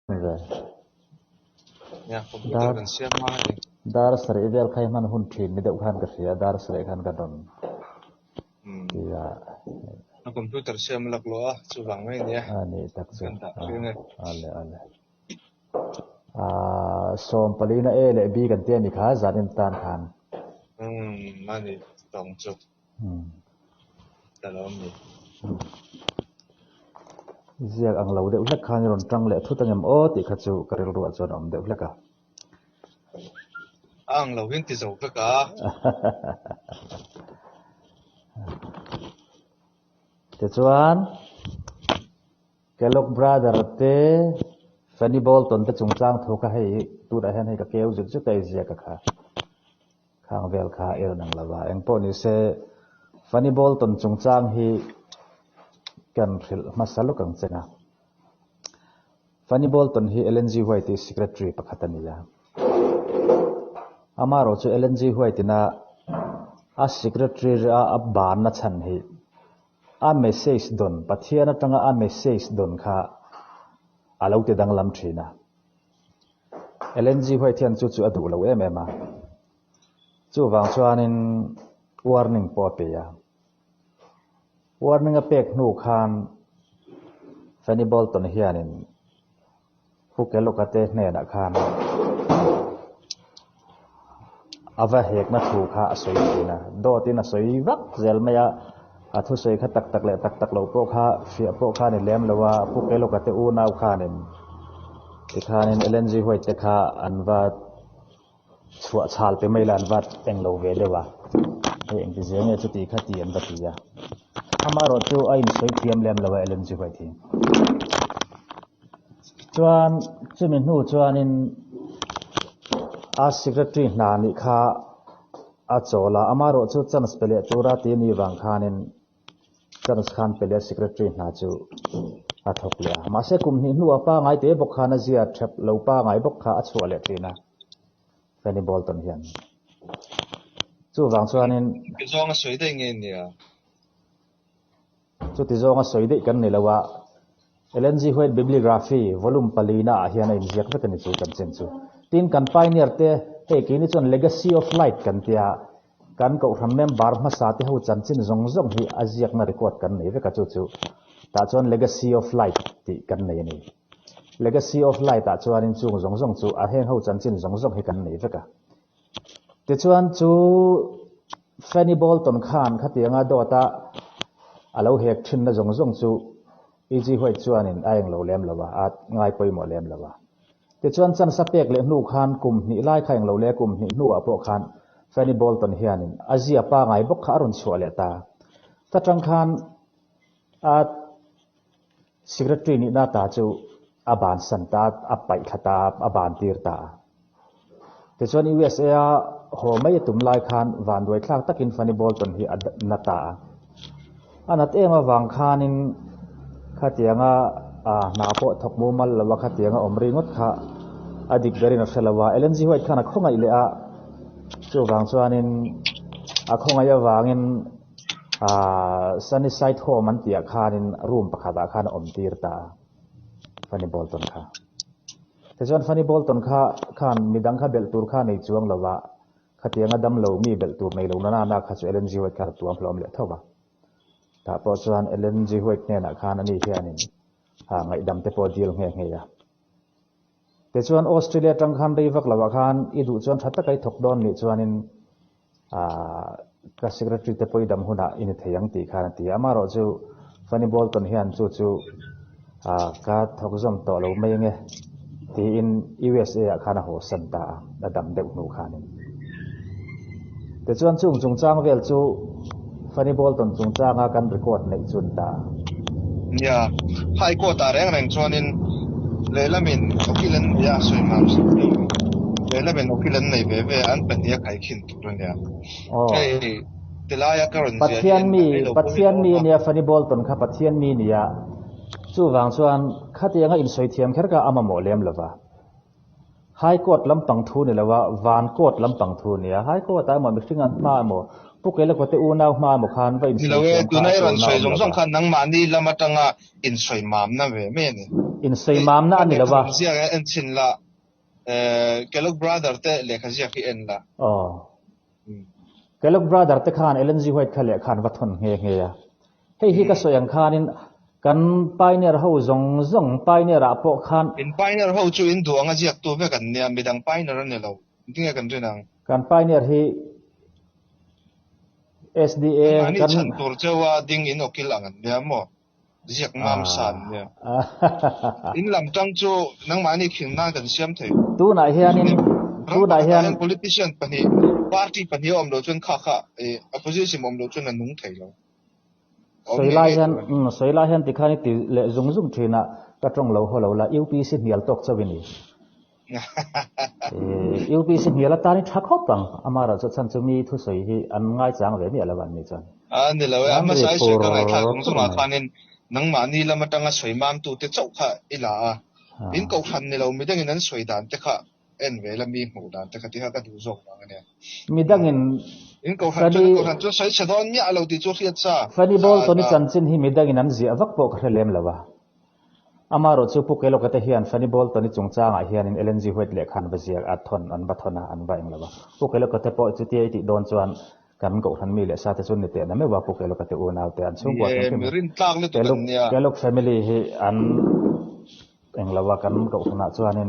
Right. Ya, komputer kan siap mah. Dar seri ideal kaya man hun thin ni deuh khan ka sia dar seri khan ka don. Ya. Na komputer siap melak loa subang mai ni ya. Ani tak so. Ale. Som palina e le bi kan tian ni kha zanin tan khan. Mani tong chuk. Talom ni. Ziak ang lo deuh lek khan ron tang le thu tangem o ti kha chu karel ru chon om deuh lek ka. Ang lo hin ti zo ka. Te chuan Kellogg brother te Fanny Bolton te chungchang thu ka hei tu da hen hei ka keu zik chu kai zia ka kha khang vel kha er nang lawa eng po ni se Fanny Bolton chungchang hi kan khil masalu kang chenga Fanny Bolton hi LNG White secretary pakhatania amaro chu LNG White na a secretary a ban na chan hi a message don pathiana tanga a message don kha alo te dang lam thina LNG White hian chu adu lo em ema chu wang chuanin warning po pe ya warning a pek nu khan Fanny Bolton hianin puke lokate hne na khan ava hek na thu kha asoi thina do tin asoi vak zel maya athu soi kha tak le tak lo po kha fia po kha ni lem lawa puke lokate u nau khanin ti khanin LNG White te kha anwa chua chal pe mai lan wat eng lo ve dewa eng ti zeng e chu ti kha ti an batia amaro chu ain soi thiam lem lawa LNG White thi chuan chumin nu chuanin a secretary na ni kha a chola amaro chu chans pele chura ti ni wang khanin chans khan pele secretary na chu a thok le ma se kum ni nu apa ngai te bok khana zia thep lo pa ngai bok kha a chua le tina Fanny Bolton hian chu wang chuanin ki zong a soi de nge ni a chu ti zong a soi de kan ni lawa LNG White bibliography volume palina hian in ziak vek ni chu kan chen chu tin kan pioneer te he ki ni chon legacy of light kan tia kan ko ram member ma sa te ho chan chin zong zong hi aziak na record kan nei veka chu chu ta chon legacy of light ti kan nei ni legacy of light ta chuan in chung zong zong chu a hen ho chan chin zong zong hi kan nei veka te chuan chu Fanny Bolton khan khatianga dota alo hek thin na zong zong chu EG White chuanin aeng lo lem lawa at ngai poimo lem lawa te chuan chan sapek le hnu khan kum ni lai khaing lo le kum ni hnu apo khan Fanny Bolton hianin azia pa ngai bok kha ron chuale ta tang khan at secretary ni na ta chu aban san ta apai khata aban tir ta te chuan USA ho mai tum lai khan van doi thlak takin Fanny Bolton hi na ta anat ema wang khanin khatianga na po thok mu mal lawa khatianga omri ngot kha adik berin afelawa LNG White khana khonga ile a chu wang chuanin a khonga ya wangin sunny side home an tia khanin room pakhata khana om tir ta Fanny Bolton kha te chuan Fanny Bolton kha khan midang kha bel tur kha nei chuang lawa khatianga dam lo mi bel tur nei lo na na kha chu LNG White kha tuam hlom le thowa ta po chuan LNG White ne na khan ani hianin ngai dam te po deal nge nge ya te chuan Australia tang khan rei vak lawa khan i du chuan thatta kai thok don ni chuanin ka secretary te poi dam huna in theyang ti khan ti amaro chu Fanny Bolton hian chu ka thok zom to lo mai nge ti in USA khana ho san ta da dam deuh nu khanin te chuan chung chang vel chu Fanny Bolton chungchanga kan record nei chun ta ya hai ko ta reng chuanin lelamin okilen ya soi mam lelamin okilen nei ve an pania kai khin tu ron ya ei tilaya karon pathian mi nia Fanny Bolton kha pathian mi nia chu wang chuan khatianga in soi thiam kherka amamo lem lawa high court lampang thu ni lawa van court lampang thu nia high court ta mo mixing an ma mo พวกเกลก็เตอูนาวมาหมกขันไปอินสวย ตัวนั้นรันสวยสงขันนังมานี่ละมาตั้งอินสวยมามนะเว้ยไม่เนี่ยอินสวยมามนะอันนี้ละวะเสียเอ็นชินละเกลบราเดอร์เตเลขเสียที่เอ็นละอ๋อเกลบราเดอร์เตขานเอเลนจีไวท์ขเลขานวัดทนเฮียเฮียเฮ้ยก็สวยอย่างขานินกันไปเนี่ยเราจงไปเนี่ยเราพวกขันอินไปเนี่ยเราจูอินดวงอาเจียตัวเพื่อกันเนี่ยมีดังไปเนี่ยเราเนี่ยเราที่เนี่ยกันด้วยนังกันไปเนี่ยที่ SDA กันฉันตัวเจ้าว่าดิ้งอินโอคิลังเนี่ยมั้งเรียกมามสันเนี่ยอินลำจังจูนังมานี่ขิงน่ากันเชื่อมเถอะตู้ไหนเฮียนี่ตู้ไหนเฮียน politician ปนี่ party ปนี่อมโดจนข้าopposition อมโดจนนั่นนุ่งเถอะแล้วสวยลายเห็นติดขานี่ติเละจงทีน่ะกระจงเราหัวเราละ UPC เหนียวตกเจ้าวินีUPC เหนียวละตานี่ทักฮอปังอามาเราจะฉันจะมีทุสวยที่อันง่ายจังเลยนี่อะไรวันนี้จันนี่เราอามาใช้สวยกันไงท่าของสมาคานินนังมานี่ละมาตั้งสวยมามตูเตเจ้าค่ะอีหล่าอินเก่าคันนี่เราไม่ได้เงินนั้นสวยด่านแต่ค่ะเอ็นเวลามีหมู่ด่านแต่ค่ะที่เขาก็ดูส่งมาเนี่ยมีดังเงินอินเก่าคันจนใช้เฉดอนเนี่ยเราติดจุดเทียดซะฟันนี่บอลตัวนี้จันทร์สินที่มีดังเงินนั้นเสียวักปกเรื่องเลยวะอามาเราจะพูดเกี่ยวกับเฮียนฟันนี่บอลตัวนี้จงจ้างเฮียนเอเลนจีเวทเล็กขันไปเสียอัดทนอันบัดทนอันใบเองเลยวะพูดเกี่ยวกับพอจุดที่ติดโดนจวนกันก็ทันมีเลสาแต่ส่วนนี้เตะนะไม่ว่าพวกเกลก็เตะอูนาวแต่อันช่วงก่อนเกลกแฟมิลี่ที่อันเองละว่ากันก็ขนาดส่วนนี้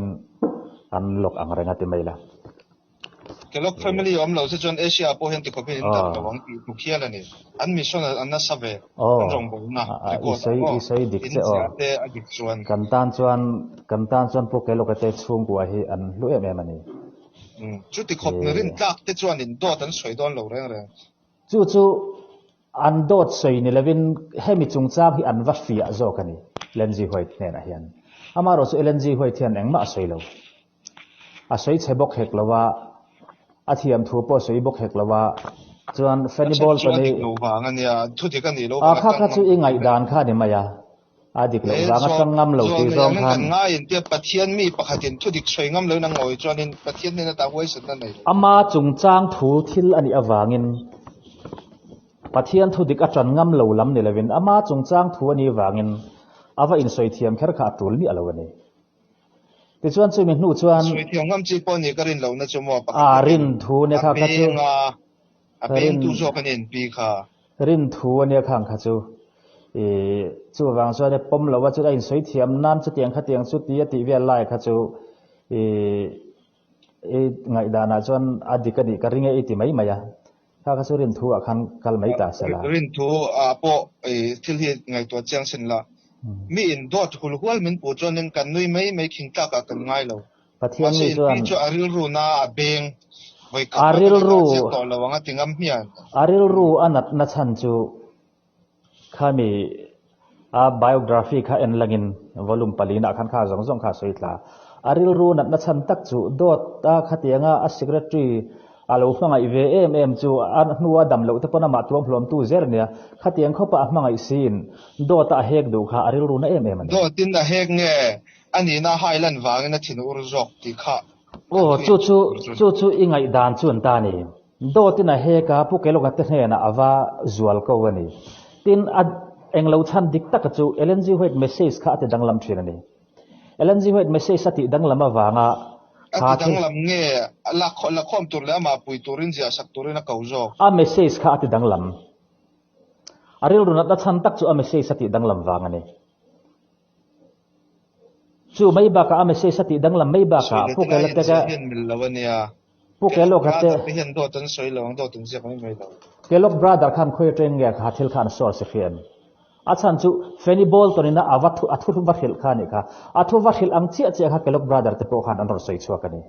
อันลกอังเรงติไม่ละเกลกแฟมิลี่อมเราจะจนเอเชียพอเห็นติดกับเป็นต่างระหว่างทุกเขียนนี่อันมิชชั่นอันนั้นสับเวอันจงบุญนะอีสอยดิกเซอกันตานส่วนพวกเกลก็เตะช่วงกว่าที่อันรู้เอ็มมันนี่จุดที่ขบในรินตักที่จวนอินโดตันสวยโดนเราเรื่องจู่อันโดดสวยนี่เลวินให้มีจงจ้างที่อันวัดฟีอาโจกันนี่เลนจีหอยเนี่ยนะเฮียนอามาเราสุเลนจีหอยเทียนเองมาสวยเราสวยใช้บกเฮกแล้วว่าอาเทียมทัวร์ปอสวยบกเฮกแล้วว่าจวนเฟนิบอลตัวนี้ข้าจู่ยังไงด่านข้าเนี่ยมายาอาดิกเลยว่างั้นงำเหล่าที่ร้องคันง่ายเดียปะเทียนมีปะขัดเห็นทุดิกสวยงำเหล่านั่งงอยจวนปะเทียนเนี่ยตาไว้สุดนั่นเลยอามาจงจ้างถูทิลอันนี้อวางินปะเทียนทุดิกอัจฉริงำเหล่าล้ำเนี่ยเลยวินอามาจงจ้างถูอันนี้วางินอาว่าอินสวยเทียมแค่ขาดตัวมีอะไรวะเนี่ยแต่ชวนช่วยมีหนูชวนสวยเทียมงำจีปนี่ก็รินเหล่านั่นจะมัวปะรินถูเนี่ยค่ะข้าจูเป็นตู้โจกันเองปีค่ะรินถูเนี่ยข้างข้าจูจู่วางส่วนเนี่ยปมเราว่าจะได้สวยเทียมน้ำจะเตียงขัดเตียงสุดที่ติเวียนไล่ข้าจู่ไงด่านาส่วนอดีตก็ดีก็ริงไอ้ติไม่มา呀ข้าก็สู้รินทูอ่ะคันกัลไม่ตาเสละรินทูพอที่ที่ไงตัวเจียงเส้นละมีอินโดดคุณควรมันปูจนนึงกันนุ้ยไม่ขิงตากกันง่ายเราปะเทียนนี่ส่วนอาริลรูน่าเบงอาริลรูต่อระวังติงอัมเฮียนอาริลรูอันนัดฉันจู่ข้ามีbiography ข้าเอ็นลังอินวอลุ่มปลีน่ะขันข้าส่งข้าสวยตาอาริลรูนัดฉันตักจู่โดดตาขัดยังอ่ะ secretary อาลูกมังไอ VM จู่อันหัวดำเหลวแต่ปนมาตัวพลอมตู้เจอร์เนี่ยขัดยังเขาปะมังไอซีนโดดตาเฮกดูข้าอาริลรูน่ะมันโดดตินตาเฮกเนี่ยอันนี้น่าไฮแลนด์วางน่ะถิ่นอุรจกที่ข้าโอ้จู่ยังไงด่านชวนตานี่โดดตินเฮกาพวกเกลูกเตเนี่ยนะอว่าจวลก็วันนี้ตินเอ็งเราทันดิกตักจู่เอเลนจีเวทเมสเซจข้าติดังลำชีนนี่เอเลนจีเวทเมสเซจสติดังลำมาว่างอ่ะข้าดังลำเงี้ยละคอมตัวแล้วมาปุยตัวรินเสียสักตัวรินนักเขาโจเมสเซจข้าติดังลำอาริลรุนัดทันตักจู่เมสเซจสติดังลำว่างนี่จู่ไม่บ้าเมสเซจสติดังลำไม่บ้าพวกเกลูกเตะพวกเกลูกเตะเห็นโดดตันสวยหลงโดดตันเสียไม่ไม่หลงเกลูกบราดาร์ขันคุยเรื่องเงี้ยข้าทิลขันสอร์เซียนอาจารย์จู่เฟนิบอลตัวนี้นะอาวัตถุอัตุวัตหิลขันนี่ค่ะอัตุวัตหิลอังเชียข้าเกลูกบราดาร์เตปโอขันอันรสวยชัวกันนี่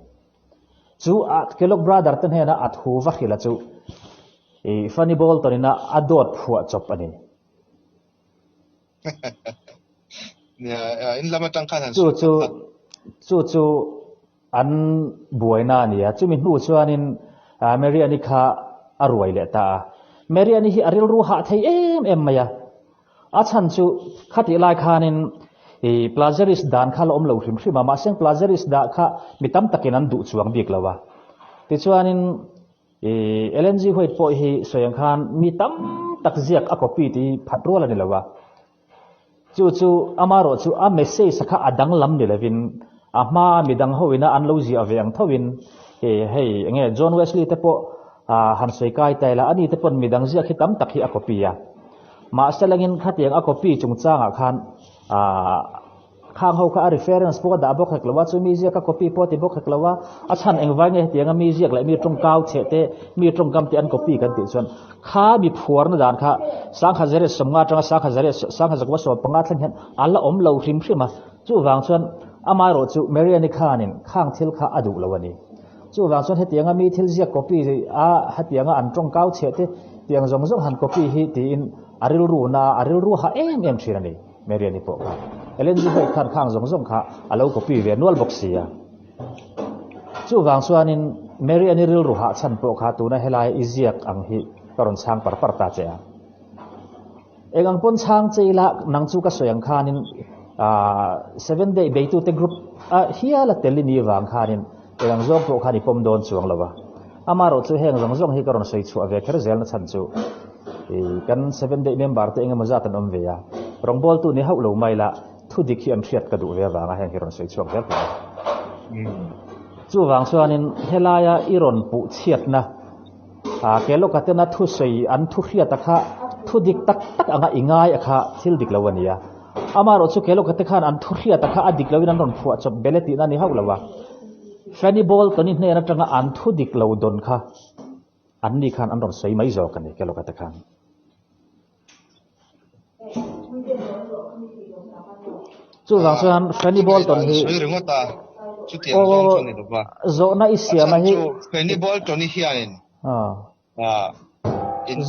จู่เกลูกบราดาร์เตเนี่ยนะอัตุวัตหิลจู่เฟนิบอลตัวนี้นะอัดอดผัวจบอันนี้เนี่ยอินลามาตั้งขันจู่อันบวยน่านี่จู่มีหนูชัวนินเมรีอันนี้ข้าอร่อยเลยตาเมรีอันนี้อาริลรู้หาไทยเอ็มมายาอาจารย์จู่ขัดอีไลคานินพลาเจอริสดานข้าล้อมเหลวถึงที่มาเสียงพลาเจอริสดาข้ามีตั้มตะกินันดุจวงบีกแล้ววะติจวนิน LNG White po hi soyang khan mi tam tak ziak a copy ti phatro la ni lawa chu amaro chu a message sakha adang lam ni lawin ama midang hoina an lo ji aveng thawin hei nge John Wesley te po han soi kai taila ani te pon midang ziak hi tam tak hi a copy ya ma salangin khatiang a copy chungchanga khan khang ho kha reference po da bok haklawa chu mi ziak ka copy po ti bok haklawa a chan engwa nge tianga mi ziak lai mi tong kau chete mi tong kam ti an copy kan ti chon kha mi phuar na dan kha sang khazare samnga tanga sang khazakwa so panga thlang hen alla om lo hrim hrim chu wang chon amai ro chu mariani khanin khang thil kha adu lawani chu wang chon he tianga mi thil ziak copy a ha tianga an tong kau chete tiang zong zong han copy hi ti in aril ru ha em thirani mariani po LNG White khan khang zong kha alo copy ve nual box sia chu wang chuanin Mary ani ril ru ha chan po kha tu na helai iziak ang hi karon chang par ta che engang pon chang cheila nang chu ka soyang khanin 7 day be tu te group hiala telini wang khanin engang zong po khani pom don chuang lawa amaro chu heng zong hi karon soi chu ave kher zel na chan chu kan 7 day member te engam za tan om ve ya rongbol tu ni hau lo mai la thu dik hi am thiat ka du ve wanga heng hiron sei chuak vel chu wang chuanin helaya iron pu chiat na kelo katena thu sei an thu hria takha thu dik tak anga ingai akha thil dik lawania amaro chu kelo kate khan an thu hria takha adik lawin an ron phuwa chop beleti na ni hau lawa fani ball toni hne na tanga an thu dik lo don kha an ni khan an ron sei mai zo kan ni kelo kate khan chu wang chuan fani ball ton hi chu tiang zong chu ni ba zo na isia ma hi fani ball ton hi hianin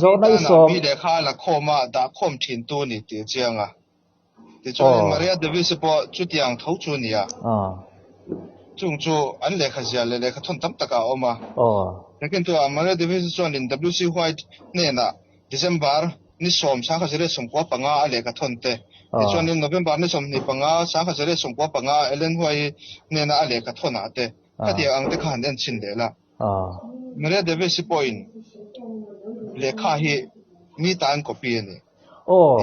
zo na iso mi de kha la khoma da khom thin tu ni ti chianga ti chu Maria Davis po chu tiang thau chu ni ya chung chu an le kha zia le kha thon tam taka oma lekin tu Maria Davis chuan in WC White ne na December ni som sa kha jere som kwa panga ale ka thon te chuan in November ni som ni panga sa kha jere som kwa panga Ellen White ne na ale ka thona te khati ang te khan den chin de la Maria Davis point le kha hi mi tan copy ni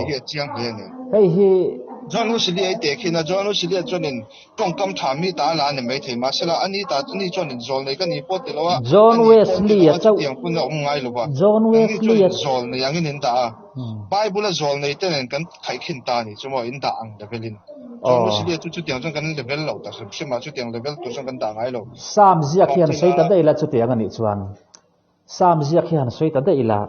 hi chiang he ni hi John Wesley ai te khina John Wesley chuan in tong kam tha mi ta la ne mai thei ma sela ani ta ni chuan in zol nei ka ni po te lo John Wesley chau tiang kun om ngai lo ba John Wesley zol nei yang in ta Bible zol nei ten kan khai khin ta ni chumo in da ang levelin John Wesley chu tiang chuan kan level lo ta sima chu tiang level tu chuan kan da ngai lo sam zia khian sei ta dei la chu tiang ani chuan sam zia khian sei ta dei la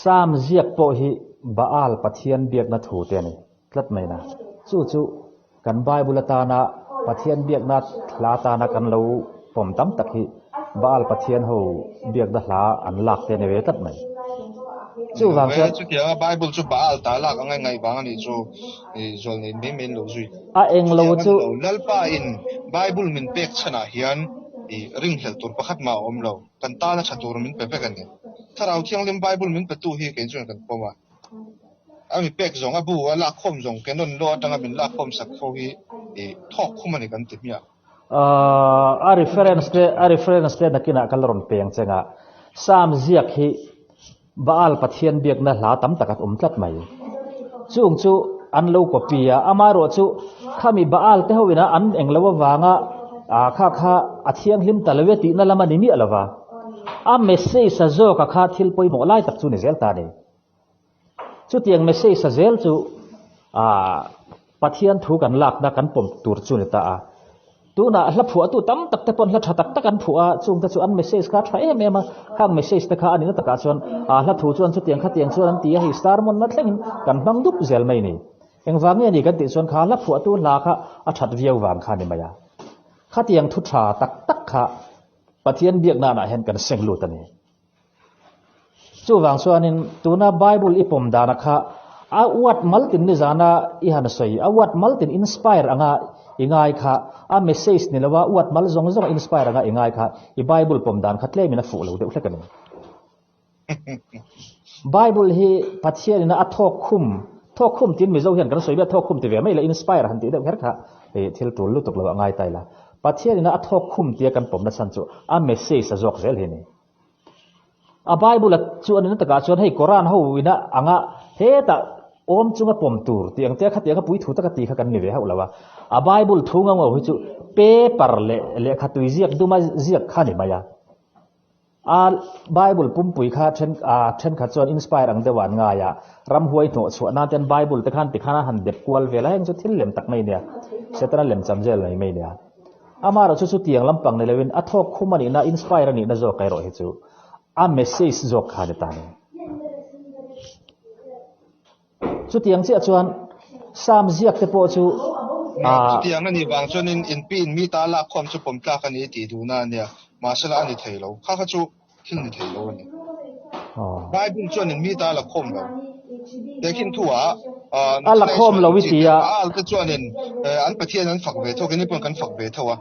sam zia po hi baal pathian biak na thu te ni tlat mai na chu kan Bible ta na pathian biak na thla ta na kan lo pom tam tak hi baal pathian ho biak da hla an lak te ne ve tat mai chu wang chu tiang Bible chu baal ta la ka ngai bang ani chu zol nei me men lo zui eng lo chu lalpa in Bible min pek chana hian ring hel tur pakhat ma om lo kan ta na chatur min pe kan ni tharau thiang lim Bible min pe tu hi ke chuan kan poma ami pek zong abu ala khom zong kenon lo atanga bin la khom sak kho hi thok khumani kan ti mia a reference te nakina kalron peng chenga sam ziak hi baal pathian biak na hla tam takat tlat mai chung chu an lo kopia amaro chu khami baal te howina an englawa wanga kha athiang hlim talwe ti na lama ni mi alawa a message sa zo ka kha thil poi mo lai tak chu ni zel ta ni chu tiang message sa zel chu pathian thu kan lak na kan pom tur chu ni ta tu na hla phu tu tam tak te pon hla tha tak kan phu chung ta chu an message ka tha em khang message ta kha ani na ta ka chuan hla thu chuan chu tiang kha tiang chuan an ti hi star mon na thleng kan bang dup zel mai ni engwang ni kan ti chuan kha hla phu tu la kha a that viau wang kha ni maya kha tiang thu tha tak kha pathian biak na hen kan seng lu ta ni chu wang chuanin tuna Bible ipom dana kha a wat maltin ni zana i han soi a wat maltin inspire anga ingai kha a message ni lawa wat mal zong inspire anga ingai kha i Bible pom dan kha tle mina fu lo de uthakani Bible hi pathian na athok khum tin mi zo hian kan soi ba thok khum ti ve mai la inspire han ti de her kha thil tul lu tok lo ngai taila pathian na athok khum ti kan pom na san chu a message a jok zel hi ni a Bible la chuan in taka chuan hei Quran ho ina anga he ta om chunga pom tur tiang te kha pui thu taka ti kha kan ni ve ha lawa a Bible thunga ngo hu chu paper le kha tui ziak duma ziak kha ni maya a Bible pum pui kha then kha chuan inspire ang dewan nga ya ram huai no chu na ten Bible te khan ti khana han dep kwal vela heng chu thil lem tak mai nia setana lem chamjel nei mai nia amaro chu tiang lampang ne lewin athok khumani na inspire ni na zo kai ro hi chu a message zo kha de ta ni chu tiang chi chuan sam ziak te po chu tiang na ni wang chuan in pin mi ta la khom chu pom tla kan ni ti du na nia masala ani theilo kha chu thil ni theilo ni Bible chuan in mi ta la khom lo lekin thuwa ala khom lo witia al te chuan in an pathian an fak ve tho ke ni pon kan fak ve tho wa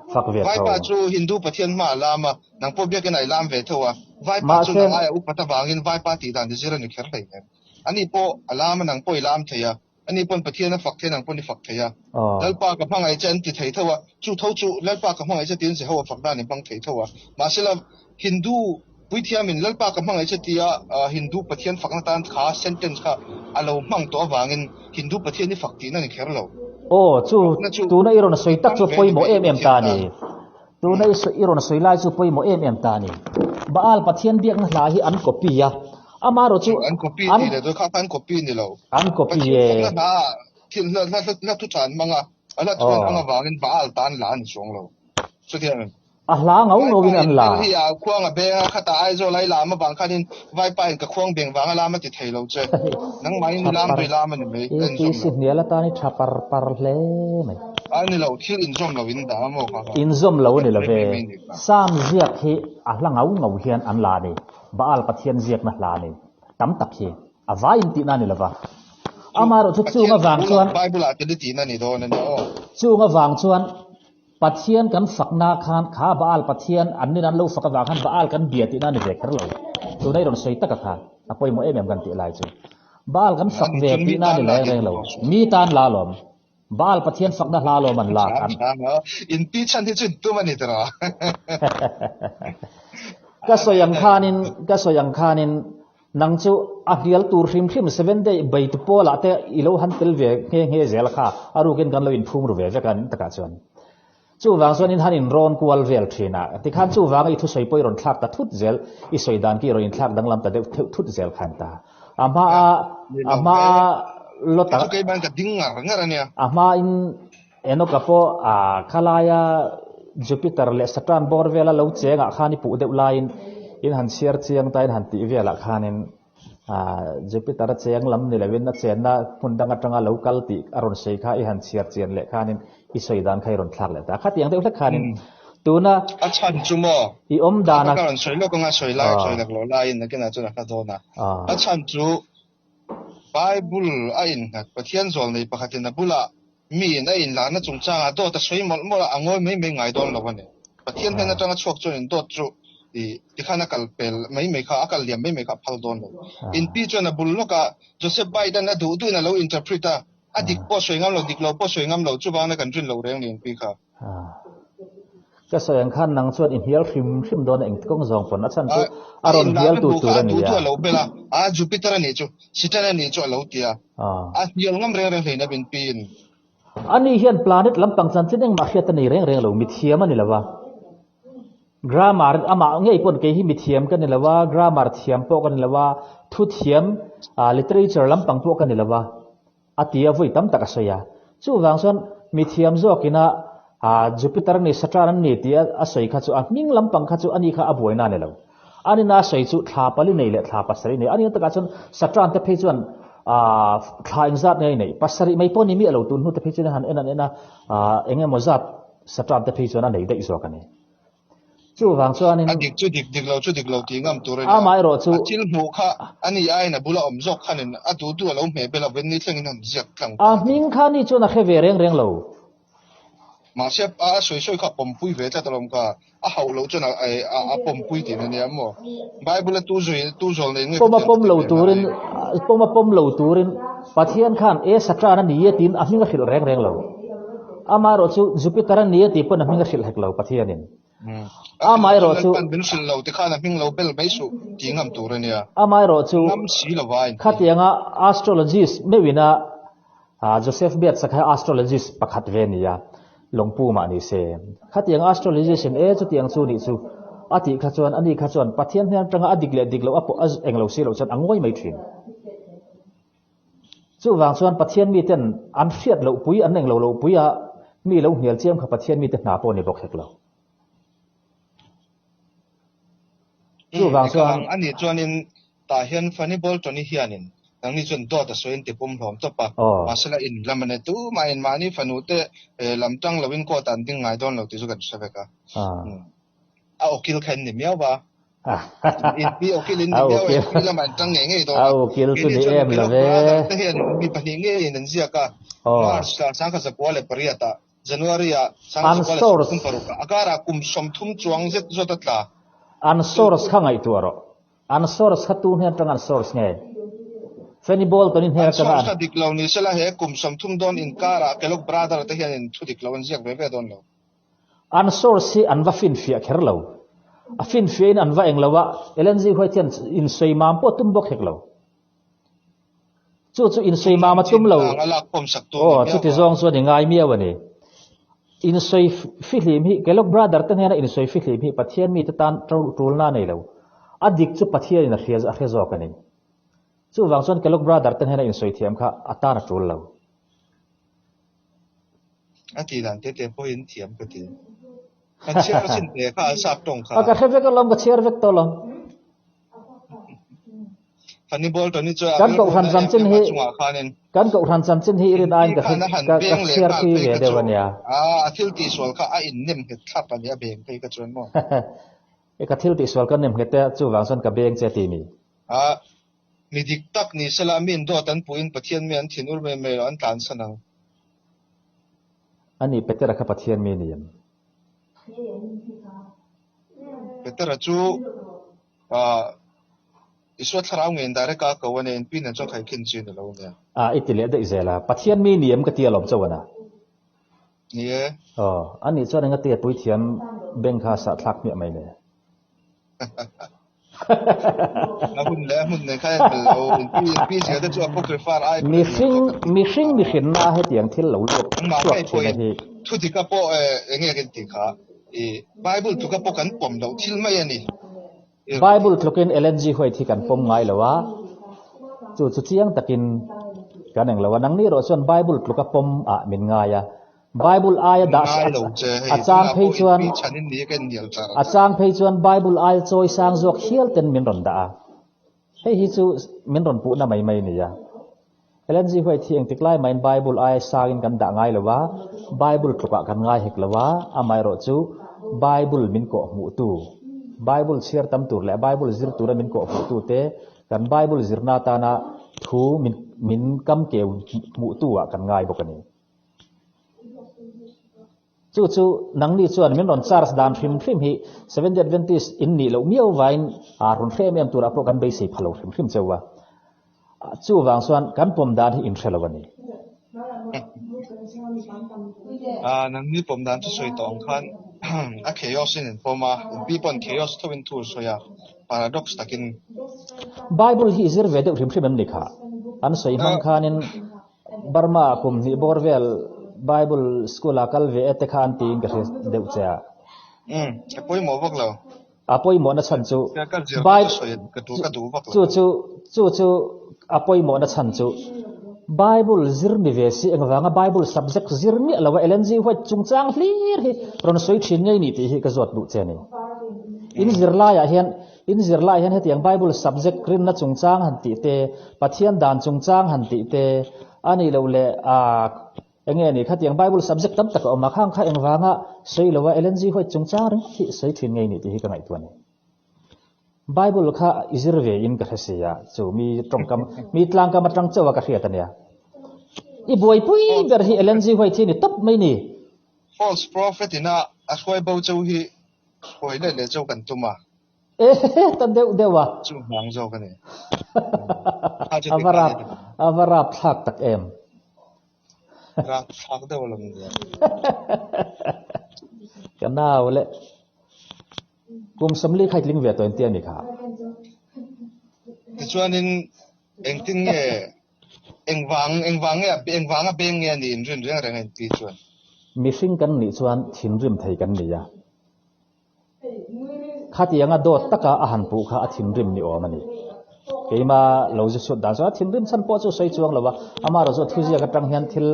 vai pa chu hindu pathian ma lama nang po bia ke nai lam ve tho wa vai pa chu na ai upata wangin vai pa ti dan zira ni kher lai ani po alama nang po ilam theya ani pon pathian na fak the nang pon ni fak theya lalpa ka phangai chen ti thei tho wa chu tho chu lalpa ka phangai che tin se ho fak da ni pang thei tho wa masila hindu puithia min lalpa ka phangai che tia hindu pathian fakna tan kha sentence kha alo mang to wangin hindu pathian ni fakti na ni kher lo tu na iron soi tak chu poi mo em ta ni tu na iron soi lai chu poi mo em ta ni baal pathian biak na la hi an copy ya amaro chu an copy ni le do kha an copy ni lo an copy ye na tin na tu chan manga ala tuan anga wangin baal tan la ni chong lo so tian la ngau no win an la hi a khuang a be khata ai zo lai la ma bang khanin vai pa in ka khuang beng wang la ma ti thei lo che nang mai ni lam ri la ma ni me en som si ne la ta ni thapar par hle mai ani lo thil in zom lo in da mo kha in zom lo ni la ve sam ziak hi a la ngau hian an la ni baal pathian ziak na la ni tam tak hi a vai in ti na ni la wa amaro chu nga wang chuan Bible a ti ti na ni do na no chu nga wang chuan pathian kan fakna khan kha baal pathian annin an lo faka wa khan baal kan biati na ni ve kher lo tu dai ron soi taka kha apoi mo em kan ti lai chu baal kan fak ve ti na ni lai reng lo mi tan la lom baal pathian fakna la lo man la kan in pi chan ti chu tu man ni tra ka soyang khanin nang chu a hial tur hrim 7 day bai tu pola te ilo han tel ve nge zel kha aru ken kan lo in phum ru ve ja kan taka chuan chu wang chuan in hanin ron kual vel thina ti khan chu wang i thu soi poi ron thlak ta thut zel i soi dan ki ro in thlak dang lam ta de thut zel khan ta ama lo ta ke ban ka ding ngar ania ama in eno kapo khalaya Jupiter le Saturn bor vela lo chenga khani pu de line in han siar chiang ta in han ti vela khanin Jupiter cheng lam ni lewin na chen na phundang atanga local ti aron sei kha i han siar chen le khanin i soi dan khai ron thlak le ta kha tiang de thak khanin tuna a chan chumo i om dana ka ron soi lo ko nga soi lai lo lai na ke na chu na ka do na a chan chu Bible a in na pathian zol nei pakhatin na bula mi na in la na chung changa do ta soi mol mol angoi mai ngai don lo ne pathian na changa chok chu in do chu ti khana kal pel mai kha akal liam mai kha phal don lo in pi chu na bul no ka Joseph Biden na du na lo interpreta adik po soi ngam lo dik lo po soi ngam lo chu bang na kan trin lo reng nin pi kha ka soyang khan nang chuan in hial hrim don eng kong zong pon achan chu aron hial tu ni ya lo bela Jupiter ni chu Saturn ni chu lo tia hial ngam reng hleina bin pin ani hian planet lampang chan chin eng ma hiat ni reng lo mi thiam ani lawa grammar ama ngei pon ke hi mi thiam kan ni lawa grammar thiam po kan ni lawa thu thiam literature lampang po kan ni lawa atia voi tam taka soya chu wang son mi thiam zo kina Jupiter ni Saturn ni tia asoi kha chu ming lampang kha chu ani kha aboina ne lo ani na soi chu thla pali nei le thla pasari nei ani taka chon Saturn te phei chuan thla exat nei pasari mai poni mi alo tun hu te phei chuan han ena enge mozat Saturn te phei chuan nei dei zo kan ni chu wang chuan in dik lo ti ngam tur mai ro chu til mu kha ani ai na bula om zok khanin atu tu lo me bela ven ni thleng nam ziak tlang ming kha ni chu na khe ve reng lo ma se soi kha pom pui ve ta talom ka hau lo chu na pom pui ti na ni amo Bible tu zol nei nge pom lo turin pathian khan Saturn ni ye tin a hinga khil reng lo amai ro chu Jupiter ni ti pon hminga hril hek lo pathianin amai ro chu bin sil lo ti khana hming lo bel mai su ti ngam tur ania amai ro chu ngam si lo vai khatianga astrologist mewina Joseph Beat sakha astrologist pakhat ve niya longpu ma ni se khatiang astrologist en e chu tiang chu ni chu ati kha chuan ani kha chuan pathian hian tanga adik le dik lo apo az englo si lo chan angoi mai thin chu wang chuan pathian mi ten an fiat lo pui an englo lo pui a mi lo hnial chiam kha pathian mi te hna po ni bok hek lo chu wang chuan ani chuan in ta hian funny ball to ni hianin ang ni chun to ta soin te pum hlom to pa masala in lamane tu ma in mani fanute lamtang lawin ko tan ding ngai don lo ti chu kan saveka a okil khan ni miaw ba in bi okil in miaw e pi laman tang nge nge do okil tu ni em la ve te hian mi pani nge in zia ka march sa sang ka sa kwale pariata january a sang ka kwale kum paruka agara kum som thum chuang zet zo ta tla an source khangai tu aro an source khatu hian tang an source nge Fanny ball to nin her ka so diklaw ni sala he kum som thum don in kara kelok brother te hian in thu diklaw an ziak ve don lo an source si an va fin fia kherlo a fin fia in an va englawa LNG hoitian in soimam po tum bok heklo chu in soimam tum lo chu ti zong so ni ngai mi awani in soi filim hi kelok brother ten hena in soi filim hi pathian mi tan tul na nei lo adik chu pathian in a khiaz a khezo kani chu wang chuan kelok brother ten hena in soi thiam kha atana tul lo ati dan te po in thiam ka ti kan cher sin te kha sap tong kha ka kheve ka lom ka cher vek to lom funny ball to ni chu kan ko han sam chin hi kan ko han sam chin hi rin ain ka cher thi ve de wania athil ti sol kha a in nem het thap ani a beng kai ka chuan mo e ka thil ti sol kan nem hete chu wang chuan ka beng che ti mi mi dik tak ni salamin do tan puin pathian mi an thinur me an tan sanang ani petera kha pathian mi niam petera chu iswa tharau ngen dare ka ka wane in pin an chok khai khin chin lo ne itile da izela pathian mi niam ka tia lom chawana nie ani chuan nga te pui thiam beng kha sa thlak mi mai ne hun ne khai lo in pi se da chu apocryphal ai mi hring na he tiang thil lo lo chuak chena hi thu ti ka po nge gen ti kha bible tu ka po kan pom lo thil mai ani Bible tlokin LNG hoi thi kan pom ngai lawa chu chiang takin kan eng lawa nang ni ro chuan Bible tloka pom a min ngaya Bible aya da achang phei chuan achang phei chuan Bible aya choi sang jok hial ten min ron da hei hi chu min ron pu na mai ni ya LNG hoi thi eng tiklai main Bible aya sagin kan da ngai lawa Bible tloka kan ngai hek lawa amai ro chu Bible min ko mu tu Bible share tam tur le Bible zir tur min ko tu te kan Bible zirna ta na thu min kam ke mu tu a kan ngai bokani chu nang ni chuan min ron charge dan phim hi 7 Adventist in ni lo miau vain a ron frame em tur a pro kan be sei phalo phim chewa chu wang chuan kan pom dan hi in thelawani nang ni pom dan chu soi tong khan a chaos in forma people chaos to in tool so ya paradox takin Bible hi zir ve de phim ni kha an soi mang khanin Burma kum ni borvel Bible school akal ve ete khan ting ka deu cha apoi mo bak lo apoi mo na chan chu Bible chu apoi mo na chan chu Bible zir mi ve si engwanga Bible subject zir mi lawa LNG hoi chungchang hlir hi ron soi thin ngai ni ti hi ka zot bu cheni in zirla hian hetiang Bible subject krin na chungchang han ti te pathian dan chungchang han ti te ani lo le enge ni khatiang Bible subject tam tak oma khang kha engwanga soi lawa LNG hoi chungchang ring hi soi thin ngai ni ti hi ka ngai tuani Bible kha izirve in ka khasiya chu mi tongkam mi tlang ka matang chawa ka khia tania I boy pui ber hi LNG hoi thi ni top mai ni false prophet ina a khoi bo chau hi khoi le chau kan tuma ta dewa chu mang zo ka ni avara thak tak em ra phạt đâu làm gì cái nào vậy cùng xâm lý khách linh về toàn tiền này cả thì cho nên anh tin nghe anh vắng à bên nghe nhìn riêng riêng rằng anh tí chuẩn mi sinh kan ni chuan thin rim thei kan ni ya khati anga do taka a han pu kha a thin rim ni o mani keima lo ju su da zo thin rim san po chu sei chuang lawa ama ro zo thuji ka tang hian thil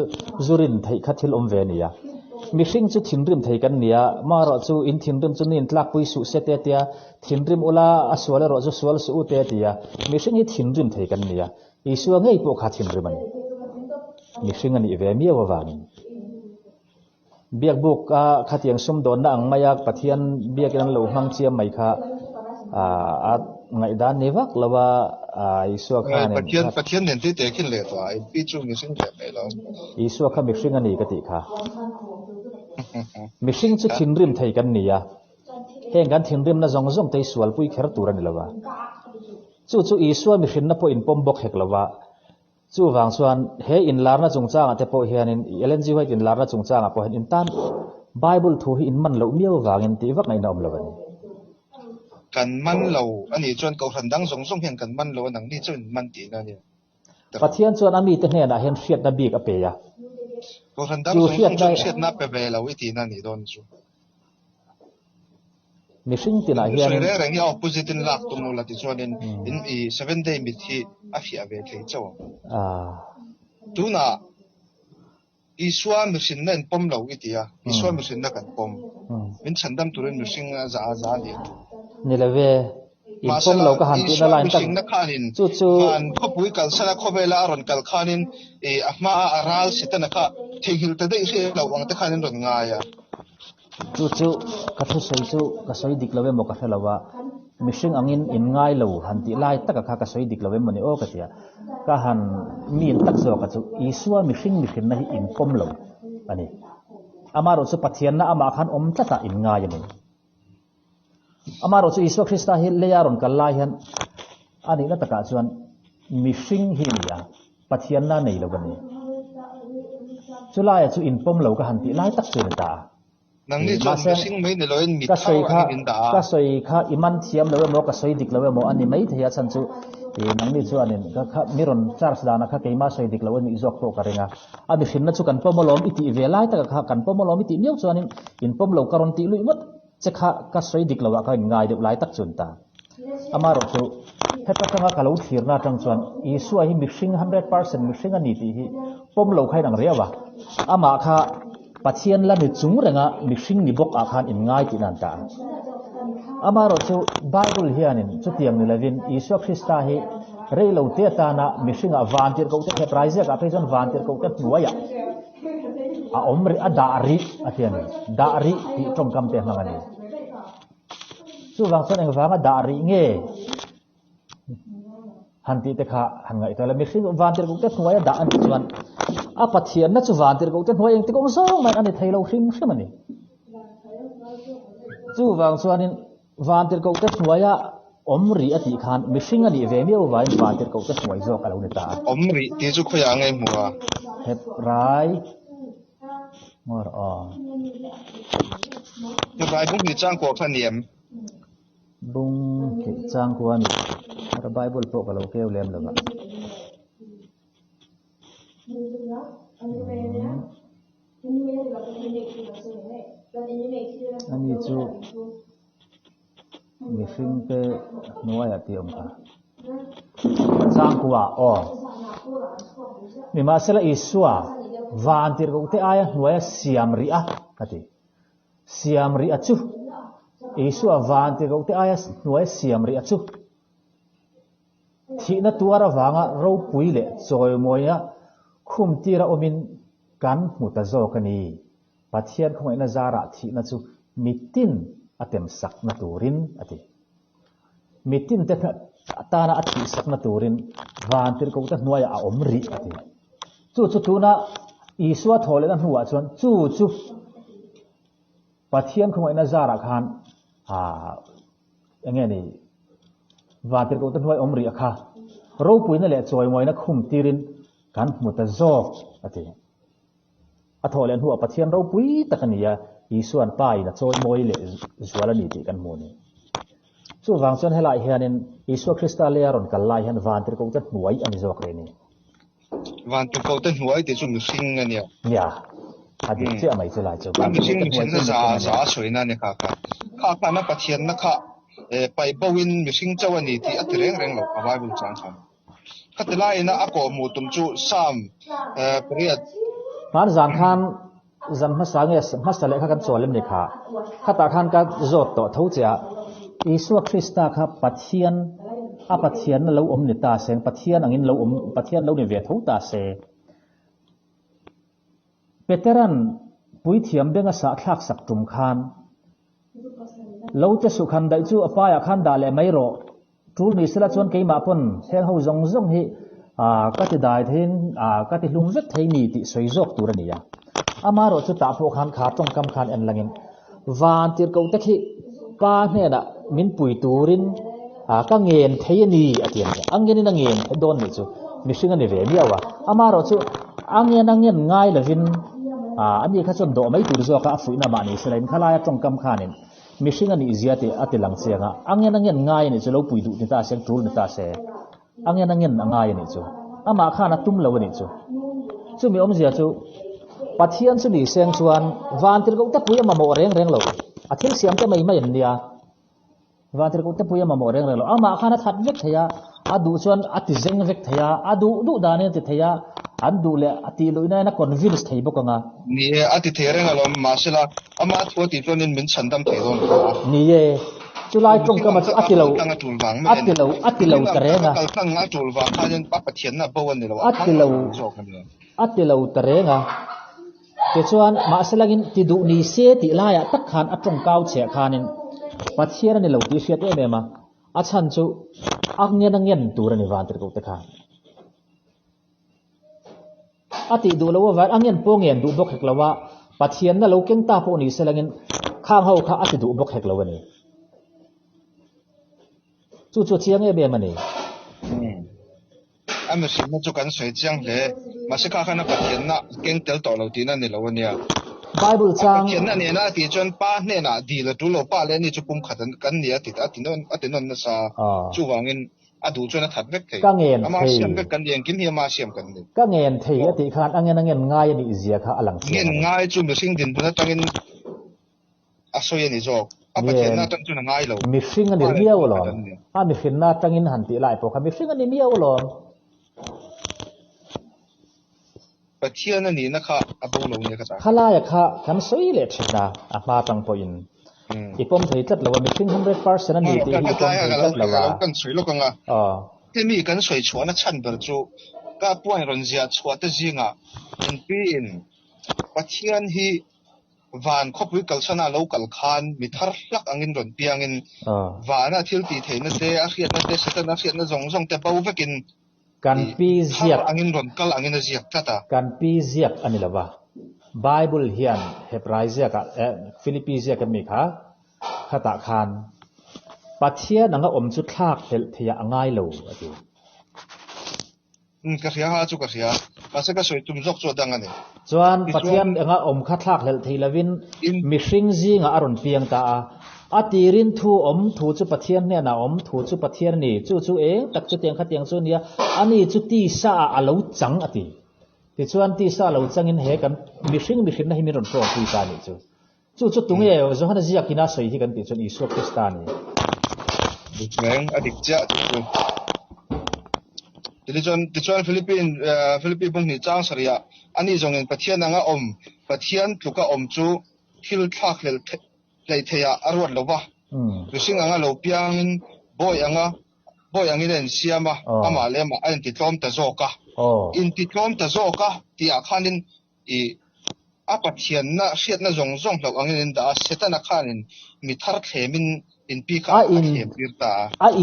zurin thei kha thil om ve ni ya mi hring chu thin rim thei kan nia ma ro chu in thin rim chu nin tlak pui su se te tia thin rim ula a sual ro chu sual su te tia mi hring hi thin rim thei kan nia I su ngei po kha thin rim ani mi hring ani ve mi wa wang biak buk a khatiang sum don na ang mayak pathian biak an lo hmang chiam mai kha a ngai dan nevak lawa I su kha ne pathian nen te kin le to ai pi chu mi hring ke mai lo I su kha mi hring ani ka ti kha mi hring chu thin rim thei kan nia heng kan thin rim na zong zong te sual pui kher tur ani lawa chu I su mi hrin na po in pom bok hek lawa chu wang chuan he in larna chungchang ate po hianin LNG white in larna chungchang po hin tan Bible thu hi in man lo miaw wangin ti vak ngai na om lawani kan man lo ani chuan ko han dang zong zong hian kan man lo nang ni chuan man ti na ni pathian chuan ami te hne na hen hriat na bik a pe ya ko han dang zong zong hriat na pe ve lo I ti na ni don chu mi hring tina hian so re reng ya opposite in lak tu la ti chuan in 7 day mi thi a fia ve thei chaw tu na iswa mi sin na in pom lo I ti ya iswa mi sin na kan pom min chandam turin mi sing za ni ni leve in pom lo ka han ti na lain tak chu han ko pui kal sala ko bela ron kal khanin ahma aral sitana kha thehil ta dei se lo wang ta khanin ron nga ya chu ka thu sei chu ka soi dik lawe mo ka helawa mishing angin in ngai lo han ti lai taka kha ka soi dik lawe mani o ka tia ka han min tak zo ka chu isua mishing na hi in pom lo ani amaro chu pathian na ama khan om tata in ngai ani amaro chu Isu Krista hi leyaron kal lai han ani na taka chuan mishing hi ya pathian na nei lo bani chu lai chu in pom lo ka han ti lai tak chu ta nang ni chuan mishing mai ne loin mi thau ani min da ka soi kha iman thiam lawe mo ka soi dik lawe mo ani mai thia chan chu nang ni chu anin ka kha miron charge dana kha keima soi dik lawe ni jok to karenga ami khin na chu kan pomolom iti velai ta kha kan pomolom iti miau chuanin in pomlo karon ti lui mot che kha ka soi dik lawa ka ngai de lai tak chun ta amaro chu heta kanga kalau thirna tang chuan Isu hi mishing 100% mishing ani ti hi pomlo khai nang rewa ama kha pathian la ni chung renga mishing ni bok a khan in ngai ti nan ta amaro chu Bible hianin chu tiang ni lavin Isu Krista hi reilo te ta na mishing a vantir ko te prize ka pe jon vantir ko te nuaya a omri a dari atian dari ti trong kam te ngani chu wang chen eng wanga dari nge hanti te kha hangai to la mishing vantir ko te nuaya da an chuan a pathian na chu vantir ko te hnuai eng te kong song mai ani thailo hrim hrim ani chu wang chuanin vantir ko te hnuaya omri ati khan mishing ani ve mi wa vantir ko te hnuai zo kalo ni ta omri ti chu khoya ngai muwa hep rai mor tu rai bung ni chang ko khaniam bung ki chang ko ani ra Bible po kalo keu lem lawa ani chu mishing pe nuaya ti om ka chang kwa mi ma sela Isua vantir ko te aya nuaya siam ri a kati siam ri a chu Isua vantir ko te aya nuaya siam ri a chu thi na tuara wanga ro puile choi moya khum tira omin kan muta zo kani pathian khoi na zara thi na chu mitin atem sak na turin ati mitin te ta na ati sak na turin vantir ko ta hnuaya a omri ati chu tu na Isua thole na hnuwa chuan chu pathian khoi na zara khan engeni vantir ko ta hnuai omri akha ro puina le choi moi na khum tirin kan muta zo ati thọ lên hùa pathian rau pui takania isuan pai na choi moi le zuala ni ti kan mu ni chu wang chuan helai hianin isu Krista le ron kallai han van tir ko tat nuai ani zok re ni van tu ko tan huai ti chu mi sing ania ya adi che amai che lai chu mi sing mi sing za soi na ne kha na pathian na kha pai bawin mi sing chawani ti atreng reng lo Bible chang khan khatlai na ako mu tum chu sam priya man zan khan zan ma sange ma sale kha kan cholem ni kha khata khan ka zot to thau cha isu Krista kha pathian a pathian lo om ni ta seng pathian angin lo om pathian lo ni ve thau ta se veteran pui thiam benga sa thak sak tum khan lo te su khan dai chu apa ya khan da le mai ro tul ni sela chon ke ma pon heng ho zong zong hi ka ti dai thin ka ti lung vek thei ni ti soi jok tur ani ya ama ro chu ta pho khan kha tong kam khan en langin van tir ko te khi pa hne na min pui turin ka ngen thei ni atian angin na ngen don ni chu mi singa ni ve mi awa ama ro chu angin ngai lovin ani kha chon do mai tur zo ka fui na ma ni selain khala ya tong kam khanin mi singa ni ziate atilang chenga angin ngai ni chu lo pui du ni ta seng tul ni ta se angin ngai ni chu ama khana tum lo ni chu mi om zia chu pathian chu ni seng chuan van tir ko ta pui ma mo reng lo athil siam te mai nia van tir ko ta pui ma mo reng lo ama khana that vek thaya adu chuan ati zeng vek thaya adu du da ne te thaya an du le ati loina na convince thei bokanga ni ati thereng alo masela ama thua ti tonin min chandam thei don ni ye chulai tong ka ma ati lo tarenga kal tang nga tul wa khajen pa pathian na bawan ni lo ati lo tarenga ke chuan ma selangin ti du ni se ti laya tak khan atong kau che khanin pathian ni lo ti fiat e ma a chan chu ngen tur ni van tir ko te kha ati du lo wa angen pongen du bok hek lawa pathian na lo keng ta po ni selangin khang ho kha ati du bok hek lawani chu chiang e be mani am si mo chu kan soi chiang le ma se kha khana pathian na keng tel to lo ti na ni lawania Bible chang pathian na ne na ti chon pa ne na di lo tu lo pa le ni chu pum khatan kan ni ati non na sa chu wangin adu chona that vek thei ama siam vek kan yang kin hi ma siam kan ni ka ngen thei ati khan angen ngai ni zia kha alang ngen ngai chu mi sing din na tangin asoy ni jok apathian na tang chu na ngai lo mi sing ani miaw lo mi khin na tangin han ti lai po kha mi sing ani miaw lo pathian ani na kha abo lo ne ka ta khala ya kha kan soi le thina a ma tang po in ipom thei tat lawa mi sing 100% ani ti ipom thei tat lawa kan soi lo kanga te mi kan soi chuana chan ber chu ka puan ron zia chhuat zinga in pi in pathian hi van khopui kalsana local khan mi thar lak angin ron piangin vana thil ti theina te a khiat na te setan a khiat na zong te pau vekin kan pi ziak angin ron kal angin a ziak tata kan pi ziak ani lawa Bible hian Hebraizia ka Philippizia ka mi kha khata khan pathia nanga om chu thak tel thia angai lo ati ka ria ha chu ka ria mase ka soi tum jok chu dangani chuan pathian anga om kha thak hlel theilavin mi hring zinga aron piang ta atirin thu om thu chu pathian ne na om thu chu pathian ni chu e tak chu tiang kha tiang chu nia ani chu ti sa alo chang ati ti chuan ti sa lo changin he kan mi hring na hi mi ron pro ti ta ni chu tung ye zo hana zia kina soi hi kan ti chun isu kristani reng adik cha ti chuan Philippine bung ni chang saria ani zongin pathian anga om pathian tluka om chu thil thak lei theya arwat lowa rising anga lo piangin boy angin en siama ama lema an ti tlom ta zoka in ti tlom ta zoka ti a khanin I apathian na hriat na zong lo angin da setana khanin mi thar themin in pi kha hem pirta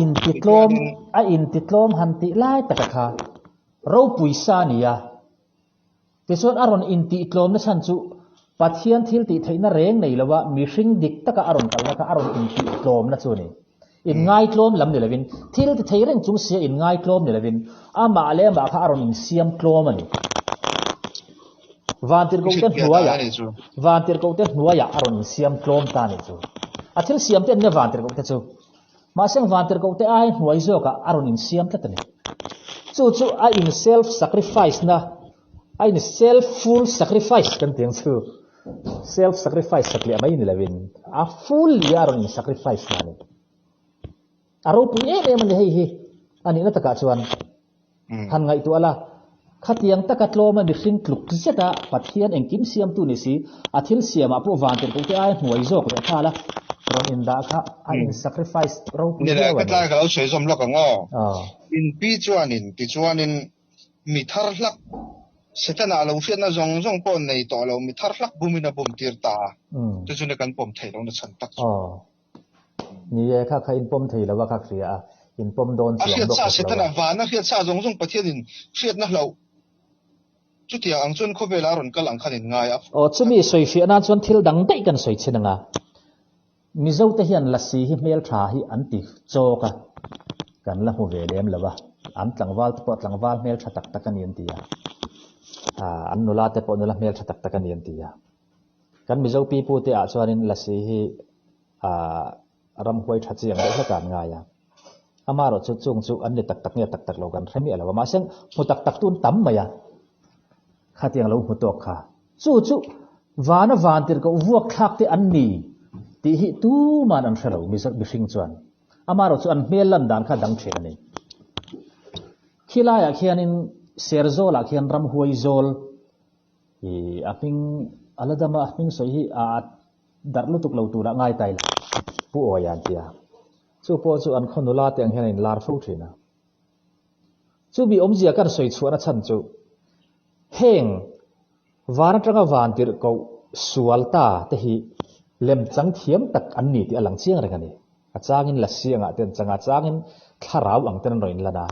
in titlom han ti lai ta kha ro puisa nia tichon aron in ti tlom na chan chu pathian thil ti theina reng nei lawa mi hring dik taka aron kalna ka aron in ti tlom na chu ni in ngai tlom lam ni lawin thil ti thei reng chung sia in ngai tlom ni lawin ama le ma kha aron in siam tlom ani van tir ko te hnuaya van tir ko te hnuaya aron siam tlom ta ni chu athil siam te ne van tir ko te chu ma seng van tir ko te ai hnuai zo ka aron in siam ta tani chu a in self sacrifice na a in self full sacrifice kan tiang chu self sacrifice sakli amai ni lavin a full yaron in sacrifice na ni aro pu man hi ani na taka chuan han ngai tu ala khatiang takatlo ma ni hring tluk zeta pathian engkim siam tu ni si athil siam apo van tir ko te ai hnuai zo ko thala ron in da kha a in sacrifice ro pu ni la ka tla ka lo soi zom lo ka ngo in pi chuanin ti chuanin mi thar hlak setana lo fiat na zong zong pon nei to lo mi thar hlak bumina bum tir ta tu chune kan pom thei lo na chan tak ni ye kha in pom thei lo wa kha khria in pom don chiang do ka setana va na fiat sa zong zong pathian in fiat na lo chu tia ang chun kho vela ron kal ang khanin ngai a chumi soi fi na chon thil dang dei kan soi chinanga mi zo te hian la si hi mel tha hi an ti choka kan la hu ve lem lawa an tlangwal te po tlangwal mel tha tak tak an yen tia an nula te po nula mel tha tak tak an yen tia kan mi zo pi pu te a chuanin la si hi ram hoi tha chiang de kan nga ya amaro chu chung chu an ni tak tak nge tak tak lo kan remi ala ma seng hu tak tak tun tam maya khatiang lo hu tok kha chu wana van tir ko vuak thak te an ni ti hi tu man an thalo mi sak bi hring chuan amaro chu an hmel lan dan kha dang the ani khilaya khianin serzo la khian ram huai zol i aping aladama aping soi hi a darlu tuk lo tu ra ngai tai la pu o yan tia chu po chu an khonula teng hian lar fo thina chu bi omjia kan soi chuana chan chu heng vana tanga van tir ko sualta te hi lem chang thiam tak an ni ti alang chiang rengani achangin la sianga ten changa changin tharau ang ten roin lana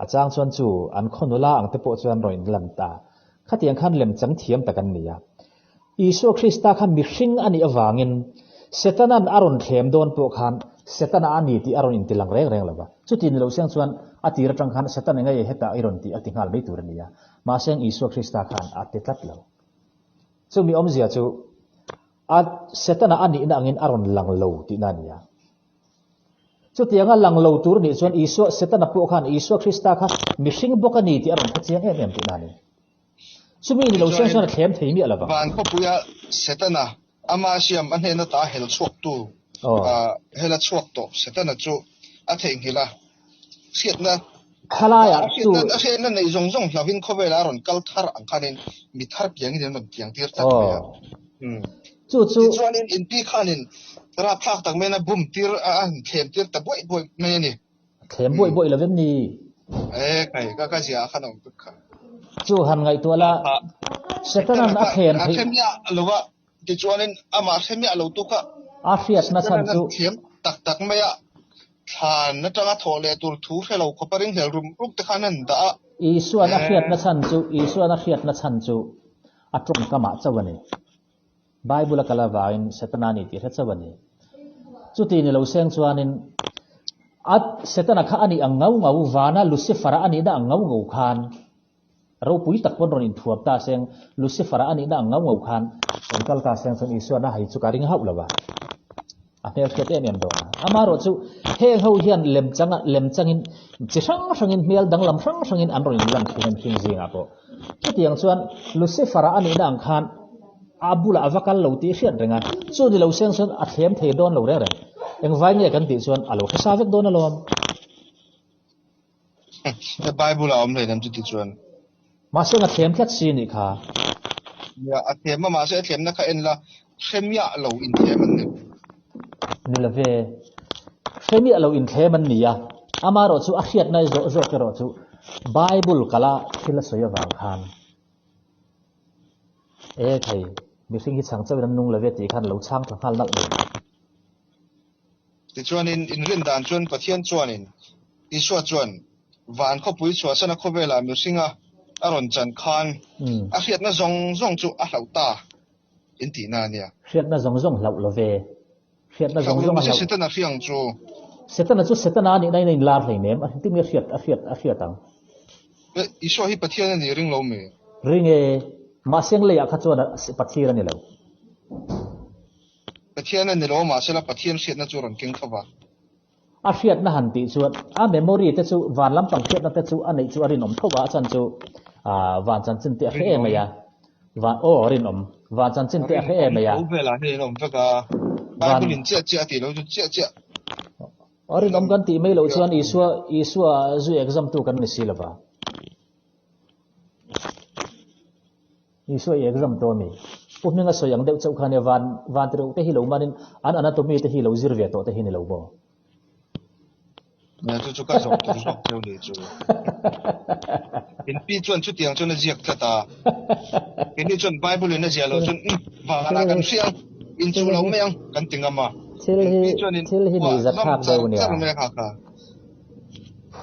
achang chuan chu an khonula ang te po chuan roin lan ta khatiang khan lem chang thiam tak an nia isu krista khan mi hring ani awangin setanan aron thlem don po khan setana ani ti aron in tilang reng lawa chu tin lo siang chuan atir tang khan setan ngai heta iron ti atingal mei tur ania ma seng isu krista khan atetlat lo chu mi omzia chu at setana ani na angin aron lang lo ti na nia chu tianga lang lo tur ni chuan isu setana po khan isu krista kha mi hring bokani ti aron khachiang em ti na ni chu mi ni lo siang chuan thlem thei mi alawa van ko puya setana ama siam an hena ta hel chuak tu hela chuak to setana chu a theng hila siatna khalaya chu a hena nei zong zong hlavin khowela ron kal thar ang khanin mi thar piang ni non piang tir tak ya chu chuanin in pi khanin ra phak tak mena bum tir an them tir ta boi me ni them boi la ven ni kai ka sia khanong tu kha chu han ngai tu la setana na them thei ya lowa ti chuanin ama themya lo tu kha a fiat na san chu thiam tak me ya than na tanga thole tur thu helo ko paring hel rum ruk te khanan da isuan a fiat na san chu isuan a fiat na chan chu atung kama chawani bible kala vain setana ni ti chawani chu ti ni lo seng chuanin at setana kha ani angau ngau wana lucifer ani da angau khan ro pui tak pon ron in thuap ta seng lucifer ani da angau khan onkal ka seng son isuan a hai chu karing hau lawa a hel khete nem do amaro chu heng ho hian lem changin chi sang in mel dang lam sang in an ron lan khim jinga ko tiang chuan lucifer ani da ang khan abula avakal lo ti hriat renga chu ni lo seng son a thlem thei don lo re eng vai nge kan ti chuan alo kha savek don alom the bible om le nam chu ti chuan ma senga thlem khat si ni kha ya a them ma se them na kha en la khemya lo in them an ni la ve khemya lo in them an nia amaro chu a hriat nai zo ke ro chu bible kala thila soya wang khan thai mi sing hi chang chaw nung la ve ti khan lo chang thang hal nak ni ti chuan in rin dan chuan pathian chuan in ti swa chuan van kho pui chwa sana kho vela mi singa aron chan khan a hriat na zong chu a hlauta in ti na nia hriat na zong hlau lo ve hriat na zong a hlau setana riang chu setana ni nai lar hlei nem a ti mi hriat ang iso hi pathian ni ring lo me ring e mà xem lấy khát cho nó bắt thi ra này lâu bắt thi này lâu mà sẽ là bắt thi sẽ nó cho rằng kinh khá vậy à phiệt nó hẳn tị chuột memory thế chú van lắm bằng phiệt nó thế chú anh ấy chú anh nôm thâu vã chân chú van chân chân tiệt thế mày à van anh nôm van chân chân tiệt thế mày à về là thế nôm tất cả van linh chia thì lâu chia anh nôm gần tị mấy lâu chuan isua du exam tu kan nisi lava isua exam tu mi úp nên là soi yang đeo châu khane van từ te hi lâu manin an anatomy te hi lâu zir ve to te hi ni lâu bo nè chú cái dọc theo này chú in pi chuẩn chút tiếng cho nó giặc thật à in đi chuẩn Bible nó giặc rồi chuẩn và là cần siêng in chú lâu mấy anh cần tiếng mà til hi ni zat hak đâu nè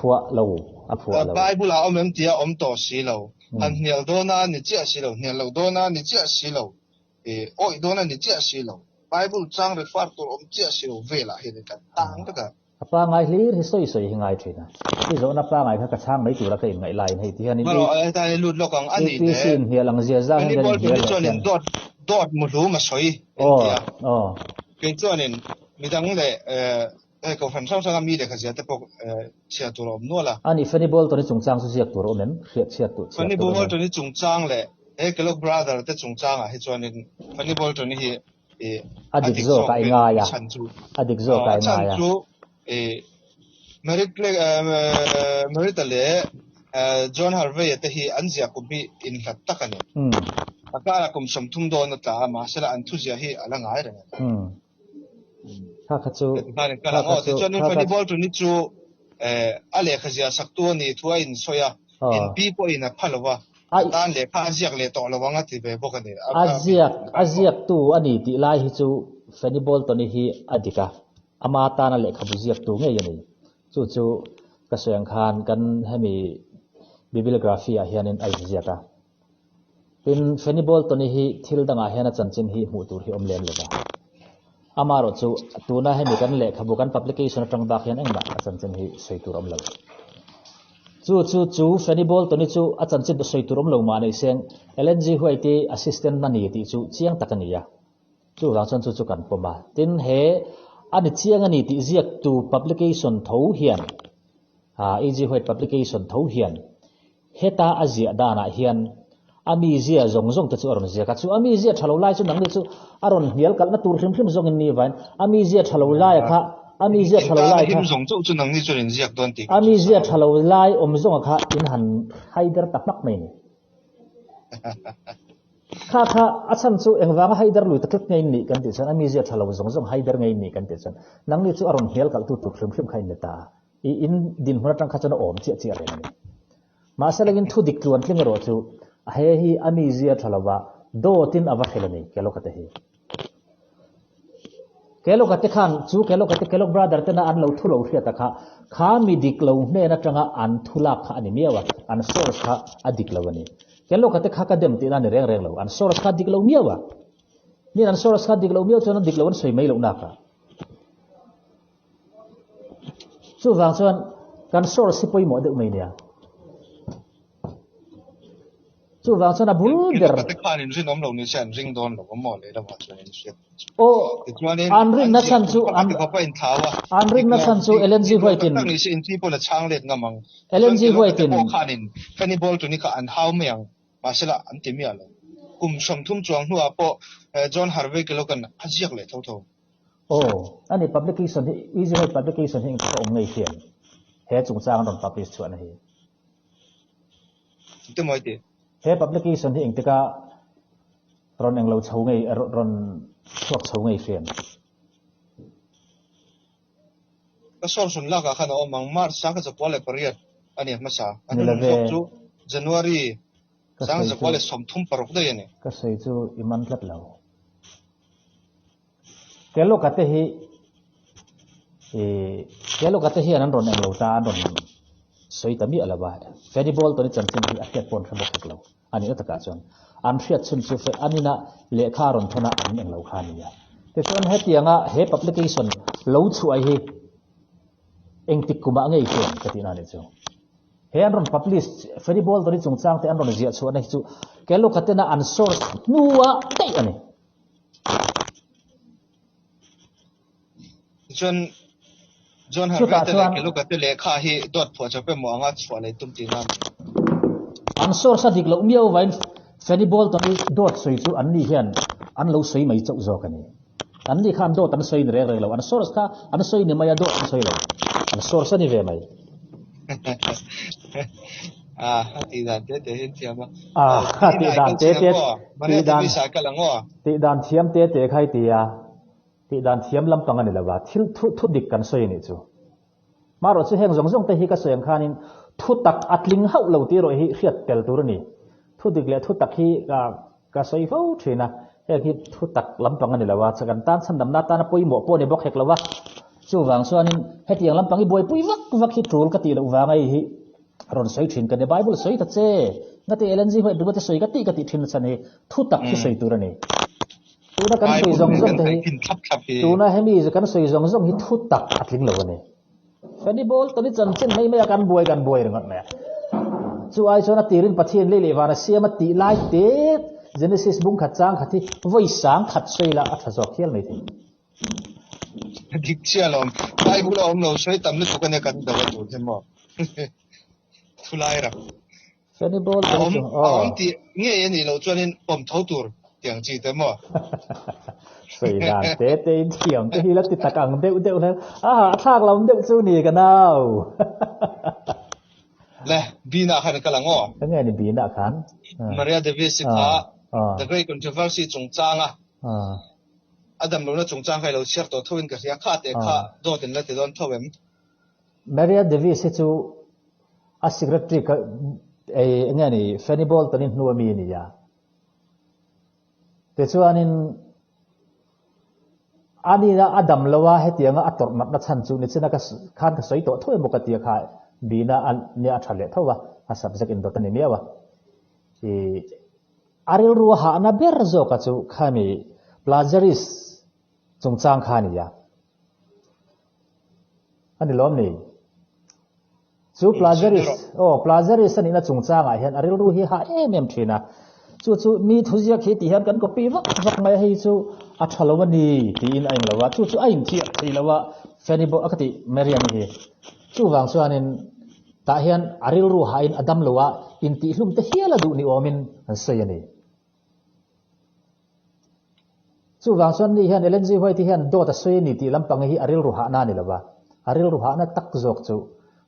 phua lâu Bible là ông em tia ông tổ xí lâu anh nhiều đô na ni chia xí lâu nhiều lâu đô na ni chia xí lâu ôi đô na ni chia xí lâu Bible trang để phát tổ ông chia xí lâu về lại hiện tại tăng tất cả apa ngai lir hi soi hingai thina hi zo na pa ngai kha chang mai tu la kai ngai lai nei ti han ni ai ta lut lo kang ani ti sin hi lang zia za ni bol ni chonin dot mu lu ma soi ke chonin mi dang le ko fan sang sang mi de kha sia te pok chia tu rom no la ani fani bol to ni chung chang su siak tu ro men khiat tu fani bol to ni chung chang le ke lok brother te chung chang a hi chonin fani bol to ni hi adik zo kai nga ya adik zo kai nga ya merit le John Harvey te hi anzia ku bi in hlat takani akara kum somthum do na ta ma sela an thu zia hi ala ngai re kha kha chu kala ngo te chon fani bol tu ni chu ale khazia saktu ni thua in soya in bi po in a phalowa tan le kha ziak le to lawanga ti be bokani aziak tu ani ti lai hi chu fani bol to ni hi adika ama ta na le khabu ziak tu nge yani chu ka soyang khan kan hemi bibliography a hianin ai ziaka tin fani bol to ni hi thil danga hena chanchin hi mu tur hi omlen leba amaro chu tuna hemi kan le khabu kan publication tang ba khian engba chanchin hi soitur om lo chu fani bol to ni chu a chanchin do soitur om lo ma nei seng LNG huaiti assistant na ni ti chu chiang takania chu wang chan chu kan poma tin he ani chiang ani ti ziak tu publication tho hian EG huait publication tho hian heta azia dana hian ami zia zong ta chu aron zia ka chu ami zia thalo lai chu nang ni chu aron hial kal na tur hrim zong in ni van ami zia thalo lai kha ami zia thalo lai kha zong chu nang ni chu rin ziak don ti ami zia thalo lai om zong kha in han haider takmak mai ni kha achan chu engwang haider lui takek ngai ni kan ti chan ami zia thalo zong haider ngai ni kan ti chan nang ni chu aron hial kal tu hrim khain le ta in din hona tang kha chana om chia re ni ma salagin thu dik tuan tling ro chu he hi ami zia thalawa do tin awa khelani kelo kate hi kelo kate khan chu kelo brother te na an lo thu lo hria ta kha mi dik lo hne na tanga an thula kha ani miawa an source kha adik lawani kelo kate kha ka dem ti na ni reng lo an source kha dik lo miawa ni an source kha dik lo miaw chon dik lawan soi mai lo na ka chu wang chuan kan source si poi mo de mai nia chu wang chuan a bul der ka khan in rin om lo ni chan ring don lo mo le da ma chuan in shit an ring na chan chu an ka pa in thawa an ring na chan chu LNG huaitin ni si in people la chang let ngamang LNG huaitin khan in fani bol tu ni ka an how meang ma sela an ti mi ala kum som thum chuang hnuwa po John Harvey ke lokan hajiak le tho ani publication hi easy way publication hi ka om nei hian he chung chang ron publish chuan hi te moi te he publication hi ingtika ron englo chho ngei ron chuak chho ngei hian ka sor sun la ka khana omang mar sang ka chapole period ani ma sa ani chu January sang chapole som thum parok de yani ka sei chu iman lat lo kelo kate hi anan ron englo ta ron soi tami alawa fani bol to ni chanchin hi aket pon thamok lo ani ta ka chon an hriat chun chu fe anina lekha ron thona an englo khania te chon he tianga he publication lo chu ai hi engtik kuma ngei chen katina ne chu he an ron publish feribol to ni chung chang te an ron zia chu na chu kelo khatena an source nuwa te ani John Harvey te kelo kate le kha hi dot pho cha pe mo anga chwa le tum ti nam an source dik lo miao vain feribol to ni dot soi chu an ni hian an lo soi mai chau zo kani an ni khan dot an soi re re lo an source kha an soi ni mai dot an soi lo an source ni ve mai ti dan te hin thiam ti dan te ti dan thiam te khai ti ya ti dan thiam lam pang ani lawa thil thu dik kan soi ni chu maro chu heng zong zong te hi ka soyang khanin thu tak atling hau lo ti ro hi khiat tel tur ni thu dik le thu tak hi ka soi fo thina he hi thu tak lam pang ani lawa chakan tan san dam na ta na poi mo po ne bok hek lawa chu wang suanin hetiang lam pang hi boi pui vak hi trul ka ti lo wa ngai hi ron soi thin kan bible soi ta che ngati lng hoi du ta soi ka ti thin chan he thu tak hi soi tur ni tu na kan soi zong zong te hi tu na hemi je kan soi zong zong hi thu tak atling lo ni fani bol to ni chan chen mai mai kan boi ringot me chu ai chona tirin pathian le le wa na siama ti lai te genesis bung khat chang khathi voi sang khat soi la atha zo khial nei thi dik chia lom bible om lo soi tam ni to kan kan da tu the mo thulai ra fani bol om ti nge ye ni lo chuanin om thau tur tiang chi te mo soi dan te thiam te hi la ti takang deu na thak lam deu chu ni ka nau le bina khan kalango nge ni bina khan Maria Davis ka the great controversy chung changa adam lo na chung chang khai lo cher to thoin ka ria kha te kha do tin la te don thowem Maria Davis chu a secretary ka nge ni fenibol tanin nuwa mi ni ya te chuanin ani na adam lawa hetianga ator mat na chan chu ni china ka khan ka soi to thoi mo ka tia kha bina an ni a thale thowa a subject in dot ni mewa e aril ru ha na ber zo ka chu khami plagiaris chung chang kha ni ya ani lom ni chu plagiaris ani na chung chang a hian aril ru hi ha em thina chu mi thuzia khi ti hian kan copy vak mai hi chu a thalawani ti in ain lawa chu ain thi thei lawa fenibo akati mariam hi chu wang chuanin ta hian aril ru ha in adam lawa in ti hlum te hiala du ni omin an sayani chu wang chuan ni hian lng hoi ti hian do ta sayani ti lampang hi aril ru ha na ni lawa aril ru ha na tak jok chu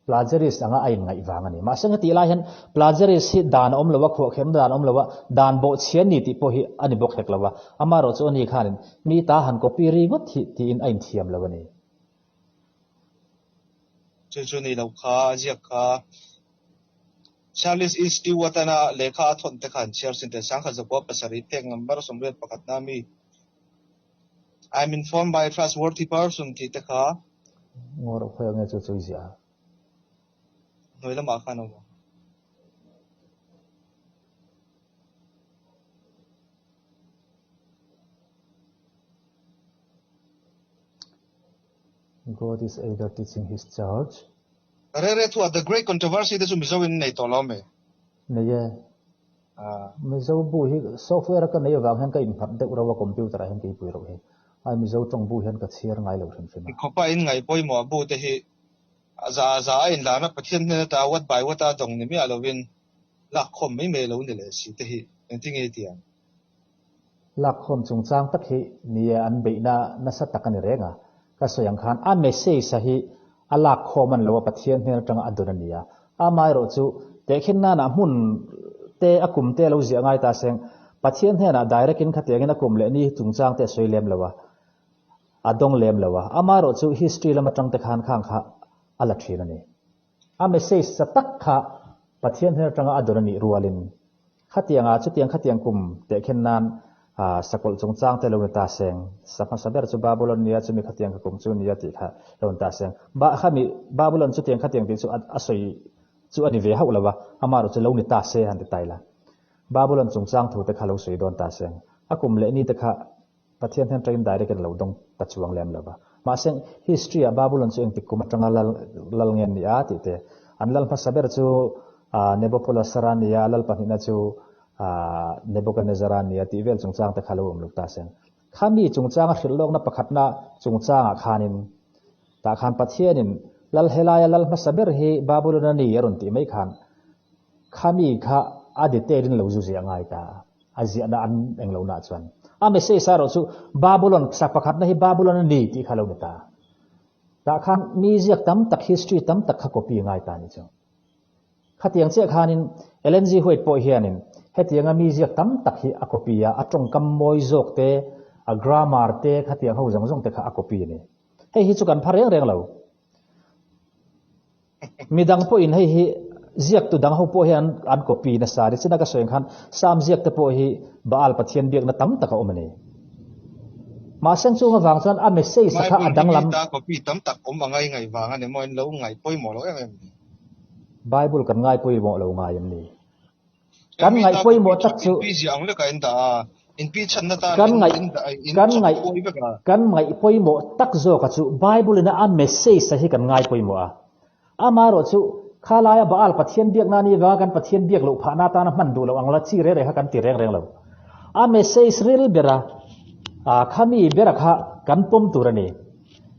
plagiaris anga ain ngai wangani ma sanga ti la hian plagiaris hi dan om lawa kho khem dan om lawa dan bo chian ni ti po hi ani bok hek lawa ama ro chu ni khanin mi ta han copy ri ngot hi ti in ain thiam lawani chu ni lo kha ajia kha Charles is ti watana lekha thon te khan chair sin te sang kha zakwa pasari tek number somret pakat nami I'm informed by a trustworthy person ti te kha ngor khoy nge chu chu sia noi la ma kha no God is either teaching his church re to the great controversy de mizo in nei to lo me ne ye mizo bu hi software ka nei wa han ka in phat de ura computer han ki pu ro he ai mizo tong bu han ka chiar ngai lo thin thin ko pa in ngai poi mo bu te hi za in la na pathian ne ta wat bai wata dong ni mi alovin la khom mai me lo ni le si te hi enting e tian la khom chung chang tak hi ni an be na sa takani renga ka soyang khan a message sahi ala khoman lo pathian ne tanga adurania a mai ro chu te khin na mun te akum te lo zia ngai ta seng pathian ne na direct in khate ngena kum le ni chung chang te soilem lawa adong lem lawa a mai ro chu history lama tang te khan khang kha ala thina ni a message sa tak kha pathian ne tanga adurani rualin khatianga chu tiang khatiang kum te khin nan sakol chung chang te lo ta seng sapa saber chu babylon nia chu mi khatiang kum chu nia ti kha lo ta seng ba khami babylon chu tiang khatiang ti chu asoi chu ani ve hau lawa amaro chu lo ni ta se han te taila babylon chung chang thu te kha lo soi don ta seng akum le ni te kha pathian hen train direct lo dong ta chuang lem lawa ma seng history a babylon chu eng ti kum atanga lal ngen ni a ti te an lal pasaber chu Nebopolassarania lal panina chu Nebuchadnezzarania tivel chungchang te khalo lukta sen khami chungchang khirlok na pakhatna chungchang khanin ta khan pathianin lal helaya lal pasaber hi babulonani yarun ti mai khan khami kha aditerin loju ji angai ta aziana an englo na chuan ame se saro chu babylon sapakhatna hi babulonani ti khalo ta ta khan music tam tak history tam tak kha copy ngai ta ni chu khatiang che khanin LNG hoit po hianin hetianga music tam tak hi a copy a atong kam moi jok te a grammar te khatiang ho jang jong te kha a copy ni hei hi chu kan phareng reng lo midang po in hei hi ziak tu dang ho po hian an copy na sari china ka soeng khan sam ziak te po hi baal pathian biak na tam tak a omani ma sang chu wang chuan a message sakha adang lam ta copy tam tak angai ngai wang ane moi lo ngai poi mo lo em Bible kan ngai poi mo lo ngai am ni kan ngai poi mo tak chu pi jiang le kain ta in pi chan na ta kan ngai poi mo tak zo ka chu Bible na a message sa hi kan ngai poi mo a amaro chu khalaya baal pathian biak na ni wa kan pathian biak lo phana ta na man du lo angla chi re ha kan ti reng lo a message ril bera khami bera kha kan pom turani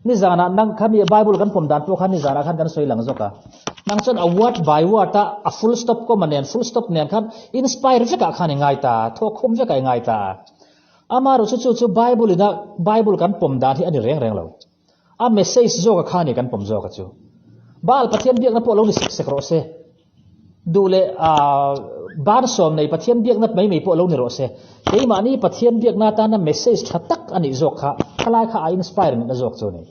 ni zana nang khami Bible kan pom dan po khan ni zana khan kan soi lang zoka nang chon a word by word ta a full stop ko manen full stop nen khan inspire veka khan ngai ta tho khom veka ngai ta amaro chu Bible kan pom dan hi ani reng lo a message zo ka khani kan pom zo ka chu bal pathian biak na po lo ni sek ro se dule bar som nei pathian biak na mai po lo ni ro se ei ma ni pathian biak na ta na message thatak ani zok kha khalai kha inspire ni na zok chu ni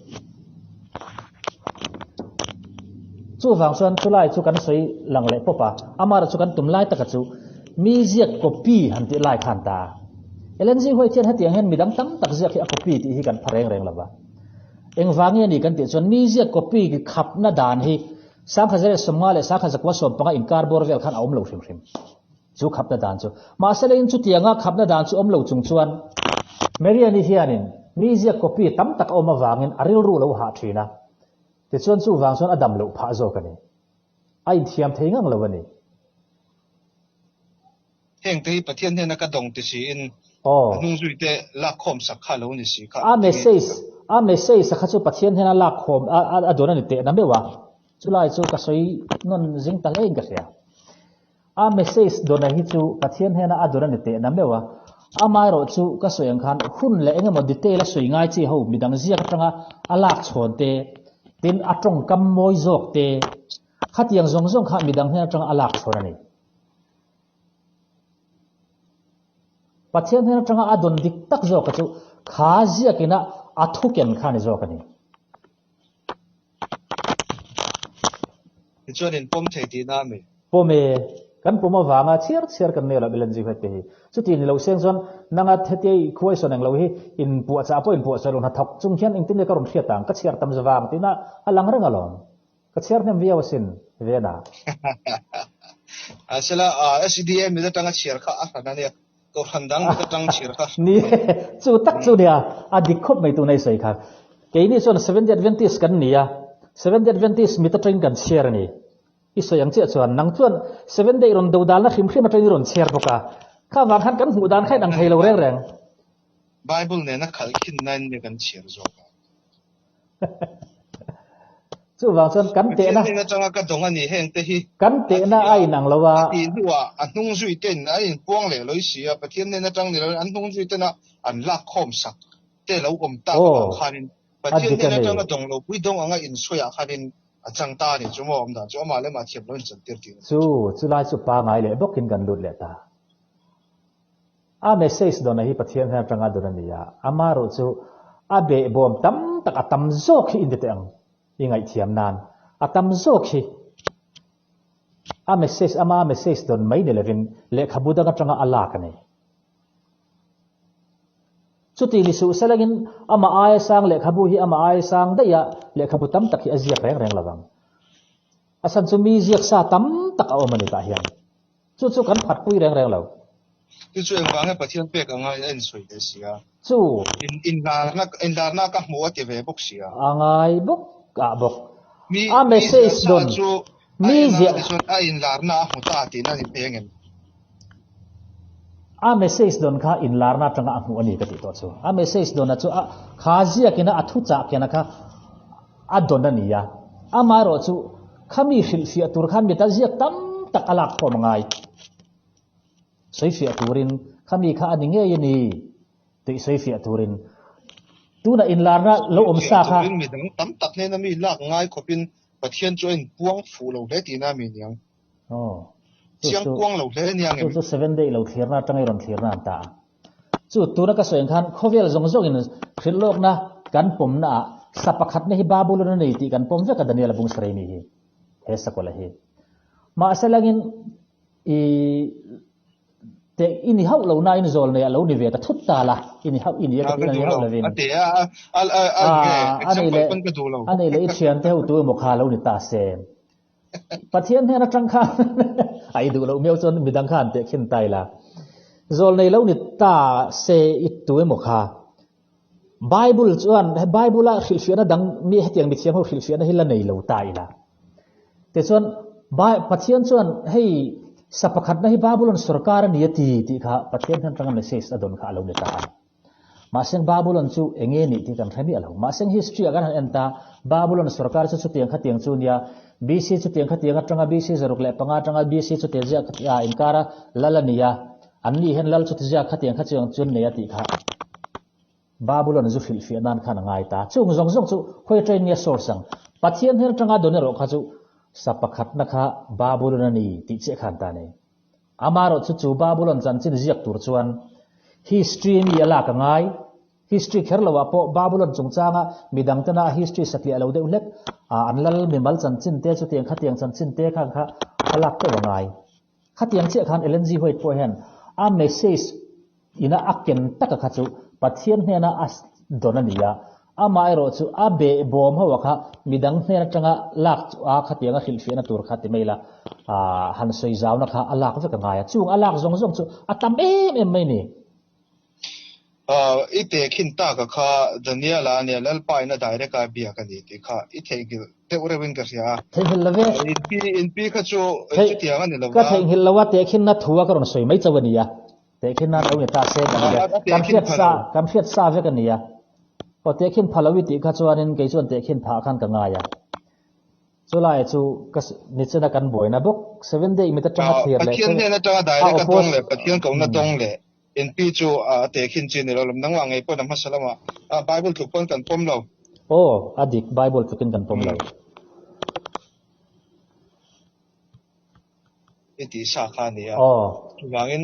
chu wang chuan chulai chu kan soi lang le popa amara chu kan tum lai taka chu music copy han ti lai khan ta LNG hoi thian hatiang hen midang tam tak ziak hi a copy ti hi kan phareng reng lawa eng wangi ni kan ti chuan music copy ki khap na dan hi sang khazare somma le sa khazakwa som panga inkar bor vel khan aum lo hrim chu khap na dan chu ma salein chu tianga khap na dan chu om lo chung chuan Maria ni hianin music copy tam tak oma wangin aril ru lo ha thina ti chuan chu wang chuan adam lo pha zo kani ai thiam theingang lo ani heng te pathian hena ka dong ti si in nung zui te la khom sak kha lo ni si kha a message sakha chu pathian hena la khom a dona ni te na mewa chulai chu ka soi non jing ta lein ka sia a message dona hi chu pathian hena a dona ni te na mewa amai ro chu ka soyang khan hun le engemaw detail a soi ngai chi ho midang zia ka tanga alak chhon te tin atong kam moi jok te khatiang zong kha midang hena tanga alak chhon ani pathian hena tanga adon dik tak zo ka chu kha zia kina athuken khani zo kani chuanin pom thei ti na me pome kan poma wanga chiar kan ne la bilan ji hete hi chuti ni lo seng zon nanga thete khoi sonang lo hi in pu cha po in pu cha lo na thok chung hian in tin ne ka rom thia tang ka chiar tam zawang tina alang reng alon ka chiar nem via wasin vena asela SDM mi da tanga chiar kha a na ne ko handang mi da tang chiar kha ni chu tak chu dia a dikhop mai tu nei sai kha ke ni son 7 Adventist kan nia 7 Adventist mi ta train kan chiar ni iso yang che chuan nang chuan 7 day ron do dal na khim khim train ron chiar boka kha wang han kan hu dan khai dang thei lo reng Bible ne na khal khin nan ne kan chiar zo chu wang chuan kan te na ne changa ka dong ani heng te hi kan te na ai nang lowa i huwa anung zui ten ai puang le loi sia pathian ne na chang ni lo anung zui ten an la khom sak te lo om ta khanin pathian ne na chang ka dong lo pui dong anga in soya khanin achang ta ni chumo om da chu ma le ma thiam lo chan tir ti chu lai chu pa ngai le bokin kan lut le ta a message don hi pathian ha tanga don ni ya amaro chu a be bom tam tak atam zo khi in de tang ingai thiam nan atam zo khi a message don mai de levin le khabuda ka tanga ala ka nei chuti li su selagin ama ai sang le khabu hi ama ai sang da ya le khabu tam tak hi azia reng lawang asan chu mi ziak sa tam tak a omani ta hian chu kan phat pui reng law chu wang pathian pek anga en soi de sia chu in na ka mo te ve bok sia angai bok ka bok a message don mi zia in larna muta ti na ni pengen a message don kha in larna tanga amu ani ka ti to chu a message don na chu a khazia kina athu cha kina kha a don na niya amaro chu khami khil fi atur khan mi ta zia tam tak alak ko mangai sei fi aturin khami kha ani nge yani ti sei fi aturin tu na in larna lo om sa kha mi dang tam tak ne na mi lak ngai khopin pathian join puang fu lo le ti na mi niang chiang puang lo le niang em chu 7 day lo thirna tangai ron thirna ta chu tu na ka soeng khan khovel zong zong in khil lok na kan pom na sapakhat ne hi babul na nei ti kan pom ve ka daniel bung srei mi hi he sakola hi ma asalangin i te ini hau lo na in zol ne lo ni ve ka thut ta la ini hau ini ya ka ni hau la vin ate example pon ka du lo anei le thian te hu tu mo kha lo ni ta sen pathian he na tang kha ai du lo meu chon midang khan te khin tai la zol nei lo ni ta se it tu mo kha bible chuan bible la khil fiana dang mi hetiang mi thiam ho khil fiana hila nei lo tai la te chuan pathian chuan hei sapakhat na hi babulon sarkar ni ti ti kha pathian han tanga message adon kha lo ni ta ma seng babulon chu enge ni ti kan thami alo ma seng history agan han enta babulon sarkar chu tiang kha tiang chu nia bc chu tiang kha tiang atanga bc zaruk le panga atanga bc chu te ja kha inkara lalania anni hen lal chu ja kha tiang kha chiang chun ne ya ti kha babulon zu fil fi nan khan ngai ta chung zong zong chu khoi train nia source sang pathian her tanga don ro kha chu sapakhat na kha babulon ni ti che khan ta ne amaro chu babulon chan chin ziak tur chuan history ni ala ka ngai history kherlawa po babulon chungchanga midang tana history sakli alo de ulek anlal mimal chan chin te chu tiang kha tiang chan chin te khan kha alak te ngai kha tiang che khan lng hoit po hen a message ina aken taka kha chu pathian hena as donania amai ro chu abe bom ho kha midang hena tanga lak a kha tianga khilfi na tur kha ti maila han soi zaw na kha alak ve ka ngai chung alak zong zong chu atam em mai ni ite khin ta ka kha daniela ne lal pai na direct ka bia ka ni ti kha I thegil te urewin ka sia thegil lave in pi kha chu tianga ni lawa ka thegil lawa te khin na thuwa ka ron soi mai chawaniya te khin na ro ta se kan fiat sa ve ka niya ko te khin phalawi ti kha chuanin ke chuan te khin pha khan ka ngaya chulai chu ni chena kan boina bok 7 day mi ta tanga thir le pathian ne na tanga direct ka tong le pathian ko na tong le in pi chu te khin chin ni lo lam nang wangai po nam hasalama bible tu pon kan pom lo adik bible tu kin kan pom lo iti sa kha ni ya wangin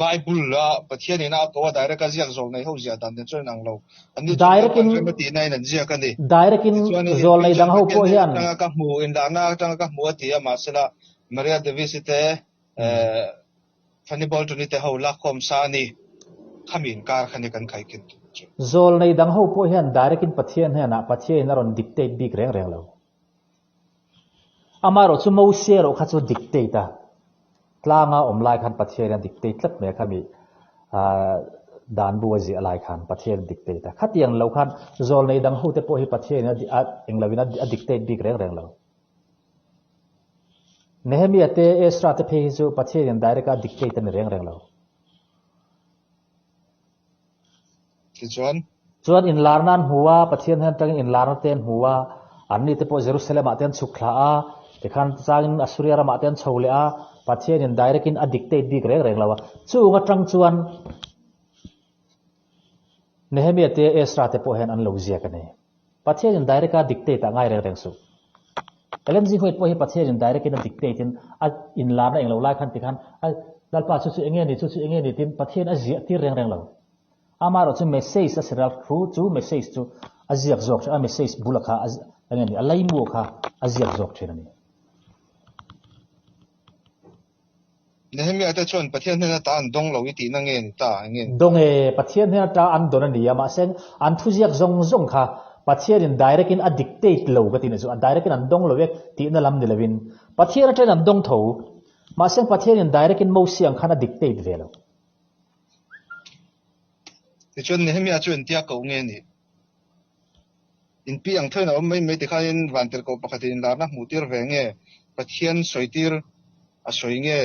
bible la pathian ni na ko direct ka ziak zol nei ho zia dan den chon nang lo ani direct in ti nai nan zia ka ni direct in zol nei dang ho po hian tanga ka mu in da na tanga ka mu ti ma sela maria de visite Funny ball to nite ho la kom sa ni khamin kar khani kan khai kin zol nei dang ho po hian direct in pathian hena pathian na ron dictate big reng reng lo amaro chu mo se ro kha chu dictate tlanga omlai khan pathian dictate tlat me khami dan bu ji alai khan pathian dictate khatiang lo khan zol nei dang ho te po hi pathian englawina dictate big reng reng lo Nehemiah te Ezra te phe chu pathian direct a dictate ni reng reng lo chuan in larnan huwa pathian han tang in larna ten huwa anni te po Jerusalem a ten chukla a te khan changin Assyria ra ma ten chhole a pathian in direct in a dictate big reng reng lo chu nga tang chuan Nehemiah te Ezra te po hen an lo zia ka ne pathian in direct a dictate a ngai reng reng su LMG hoit po hi pathian in direct in a dictate in larna eng lo lai khan ti khan lalpa chu enge ni tin pathian a zia ti reng reng lo amaro chu message a seral khu chu message chu aziak zok a message bulakha enge ni alai mu kha aziak zok thena ni Nehemiah ta chon pathian ne ta an dong lo iti na nge ta nge dong e pathian ne ta an don ni ama sen an thuziak zong zong kha pathian in direct in a dictate lo ka tin chu an direct in an dong lo vek ti na lam ni lawin pathian a ten an dong tho ma sen pathian in direct in mo siang khana dictate velo ti chon Nehemiah chon tia ko nge ni in pi ang thoi na mai te khain vantel ko pakhatin la na mutir venge pathian soitir a soinge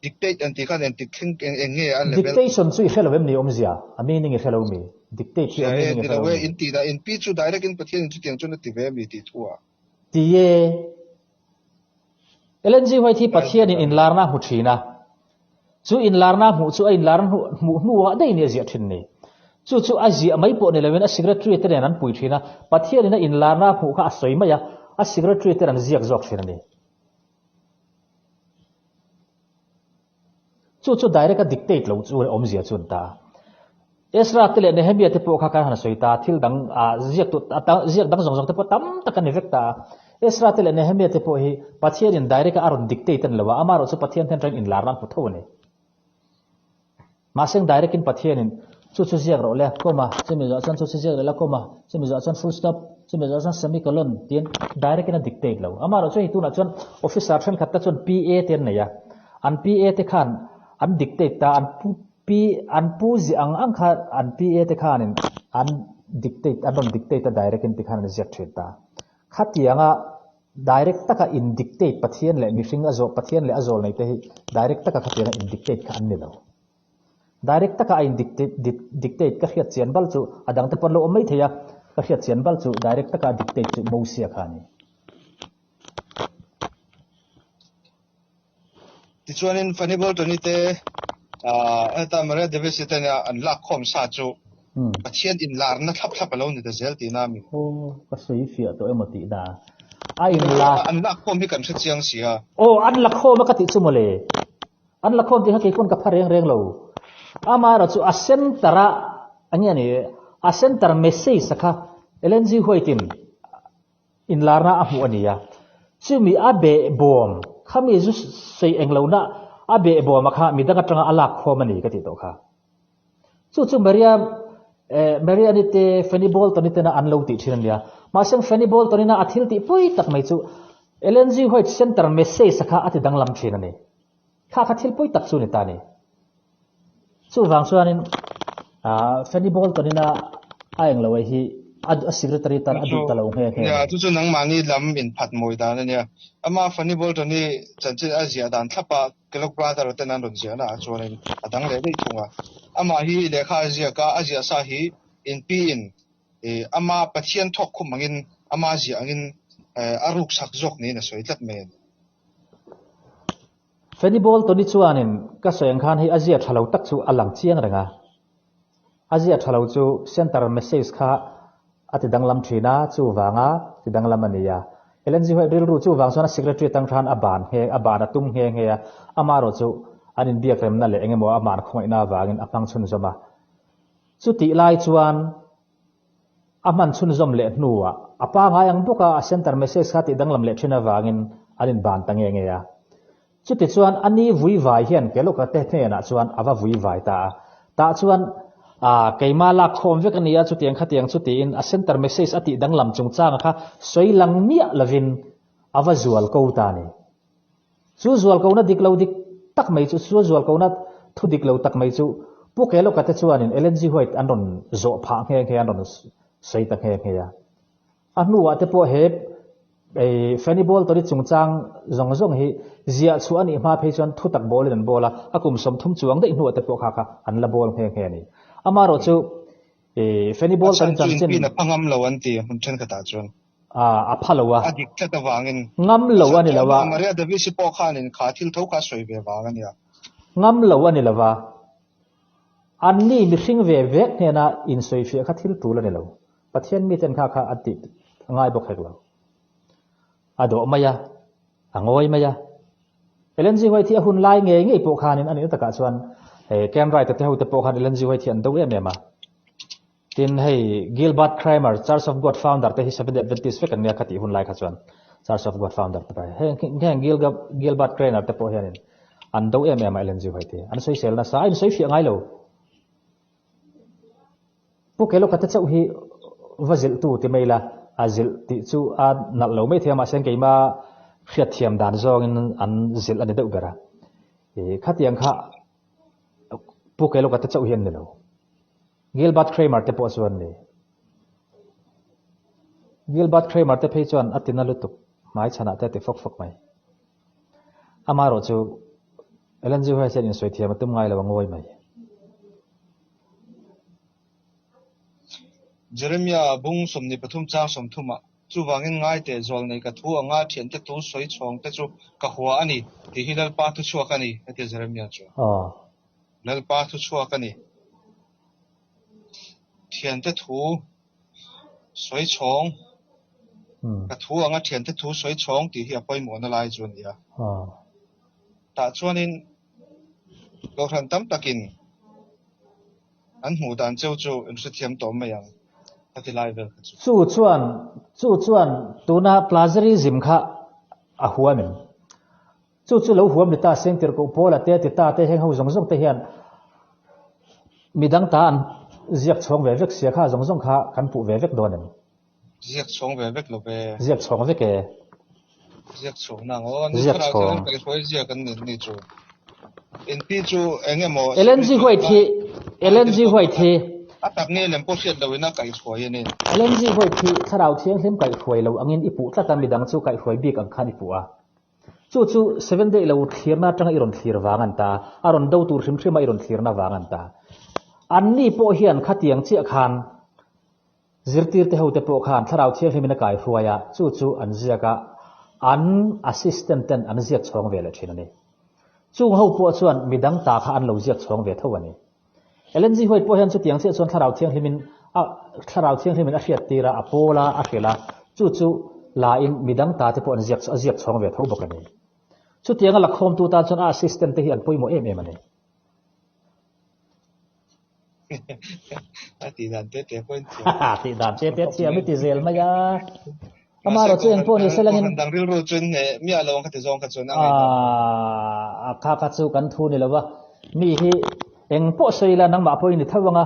dictate anti khan anti think enge a level dictation chu i khelawem ni omzia a meaning i khelo mi dictate chu a meaning i khelo mi in ti da in pi chu direct in pathian chu tiang chu na ti ve mi ti thua ti ye LNG hoi thi pathian in larna hu thina chu in larna hu chu in larna hu wa dei ni zia thin ni chu azia mai po ne lewen a secretary te nan pui thina pathian ina in larna hu kha soi ma ya a secretary te ran ziak jok thina ni chu direct a dictate lo chu om zia chun ta Ezra te le Nehemiah te po kha kan han soi ta thil dang a ziak dang zong te po tam ta kan vek ta Ezra te le Nehemiah te po hi pathian in direct a aron dictate an lawa amaro chu pathian ten train in larna hu tho ne maseng direct in pathian in chu ziak ro le koma chemi zo chan chu ziak le la koma chemi zo chan full stop chemi zo chan semicolon tin direct in a dictate lo amaro chu hi tu na chon officer than khatta chon PA ten ne ya an PA te khan an dictate ta an pu zi ang kha an PA te khan in an dictate adon dictate ta direct in te khan ziak theta khatianga direct taka in dictate pathian le mi hring azo pathian le azol nei te hi direct taka khatianga in dictate kha an ni lo direct taka in dictate ka khiat chian bal chu adang te pon lo mai theya ka khiat chian bal chu direct taka dictate chu mo sia khani ti chuanin funable to ni te eta mare device na an la khom sa chu pathian in lar na thlap alo ni de zel ti na mi ka soi fia to emoti da ai la an la khom hi kan chiang sia an la khom ka ti chu mole an la khom ti ha ke kon ka phareng lo amara chu a center anya ni a center message sakha LNG hoitin in larna a hu ania chumi abe bom khami ju sei englo na abe bom kha mi danga tanga ala khom ani ka ti to kha chu Maria ni te fenibol to ni te na anlo ti thinan ya ma sang fenibol to ni na athil ti pui tak mai chu LNG hoit center message sakha ati danglam thina ni kha thil pui tak chu ni ta ni chu wang chuanin fenibol to ni na aeng lo hi secretary tar adu talo he ya chu nang mani lam in phat moi da na nia ama fenibol to ni chanchi asia dan thapa kelok brother te nan ron sia na chuanin adang le dei thunga ama hi lekha asia sa hi in ama pathian thok khum mangin ama ji angin aruk sak jok ni na soi tlat men fenibol to ni chuanin ka soeng khan hi asia thalo tak chu alang chiang ranga asia thalo chu center message kha ati danglam thina chu wanga ti danglam ania LNG hoi ril ru chu wang sona secretary tang than aban atum he amaro chu anin biak rem na le engemo aman khoi na wangin apang chun zoma chu ti lai chuan aman chun zom le hnuwa apa nga yang buka center message khati danglam le thina wangin anin ban tange nge ya chu ti chuan ani vui vai hian kelo ka te na chuan awa vui vai ta chuan keima la khom vek ania chu tiang khatiang chu ti in a center message ati danglam chung chang kha soilang mia lavin awa zual ko ta ni chu zual ko na diklo dik tak mai chu zual ko na thu diklo tak mai chu pu kelo ka te chuan in LNG hoit anon zo pha nge anon sei tak nge ya anu wa te po he fenibol to ri chung chang zong hi zia chu ani ma phe chuan thu tak bol in bola akum som thum chuang dei nu te po kha an la bol nge ni amaro chu fenibol kan chan chen na pangam lo an ti hun chen ka ta chuan a phalowa adik ta wangin ngam lo ani lawa maria da visi po khanin kha thil tho ka soi ve wangan ya ngam lo ani lawa anni mi hring ve vek ne na in soi fi kha thil tu la ne lo pathian mi ten kha ati ngai bok hek lo ado maya angoi maya LNG hoi thi hun lai nge po khanin ani ta ka chuan camera te ho te po khan LNG hoi thi an do em tin hey Gilbert Kramer Church of God founder te hi Seventh Adventist fe kan ne khati hun lai kha chuan Church of God founder te hey Gilbert Kramer te po hianin an do em LNG hoi thi an soi sel na sa in soi fi ngai lo pu kelo ka ta chau hi vazil tu ti maila azil ti chu a nal lo mai thiama sen keima khiat thiam dan zong in an zil ani deuh bera khatiang kha pu kelo ka ta chau hian ne lo Gilbert Kramer te po chuan ni Gilbert Kramer te phei chuan atina lutuk mai chana te fok mai amaro chu Ellen G. White in soi thiam tum ngai lawa ngoi mai Jeremiah bung somni pathum chang som thuma chu wangin ngai te zol nei ka thu anga thian te tu soi chong te chu ka huwa ani ti hilal pa thu chuak ani ate Jeremiah chu lal pa thu chuak ani thian te thu soi chong ka thu anga thian te thu soi chong ti hi apoi mo na lai chuan ya ta chuanin lo than tam takin an mu dan cheu chu in su thiam tom mai yang ati lai vel chu chuan tuna plagiarism kha a huamin chu lo huam ni ta seng tir ko pola te ti ta te heng ho zong te hian midang ta an ziak chong ve vek sia kha zong kha kan pu ve vek donen ziak chong ve vek lo ve ziak chong ve ke ziak chong na ngon ziak chong pe khoi ziak kan ni chu in pi chu engemo Ellen G. White atak nge lem po siat dawina kai khoi ni Ellen G. White tharau thiang hlem kai khoi lo angin ipu tlatan midang chu kai khoi bik ang khan ipu a chu 7 day lo thirna tanga iron thir wangan ta aron do tur hrim iron thirna wangan ta anni po hian khatiang chi khan zirtir te hote po khan tharau thiang hlemina kai huaya chu an ziaka an assistant ten an ziak chong vela thinani chung ho po chuan midang ta kha an lo ziak chong ve thawani Ellen G. White po hian chu tiang che chuan tharau thiang hlemin a hriat tira a pola a khela chu la in midang ta te po an ziak chong ve thaw bokani chu tianga lakhom tu ta chuan a assistant te hi an poimo em ani ti dan te point ti dan te mi ti zel ma ya amaro chu en po ni selangin dang ril ro chun mi along ka te zong ka chun kha chu kan thu ni lawa mi hi eng po seila nang ma poi ni thawanga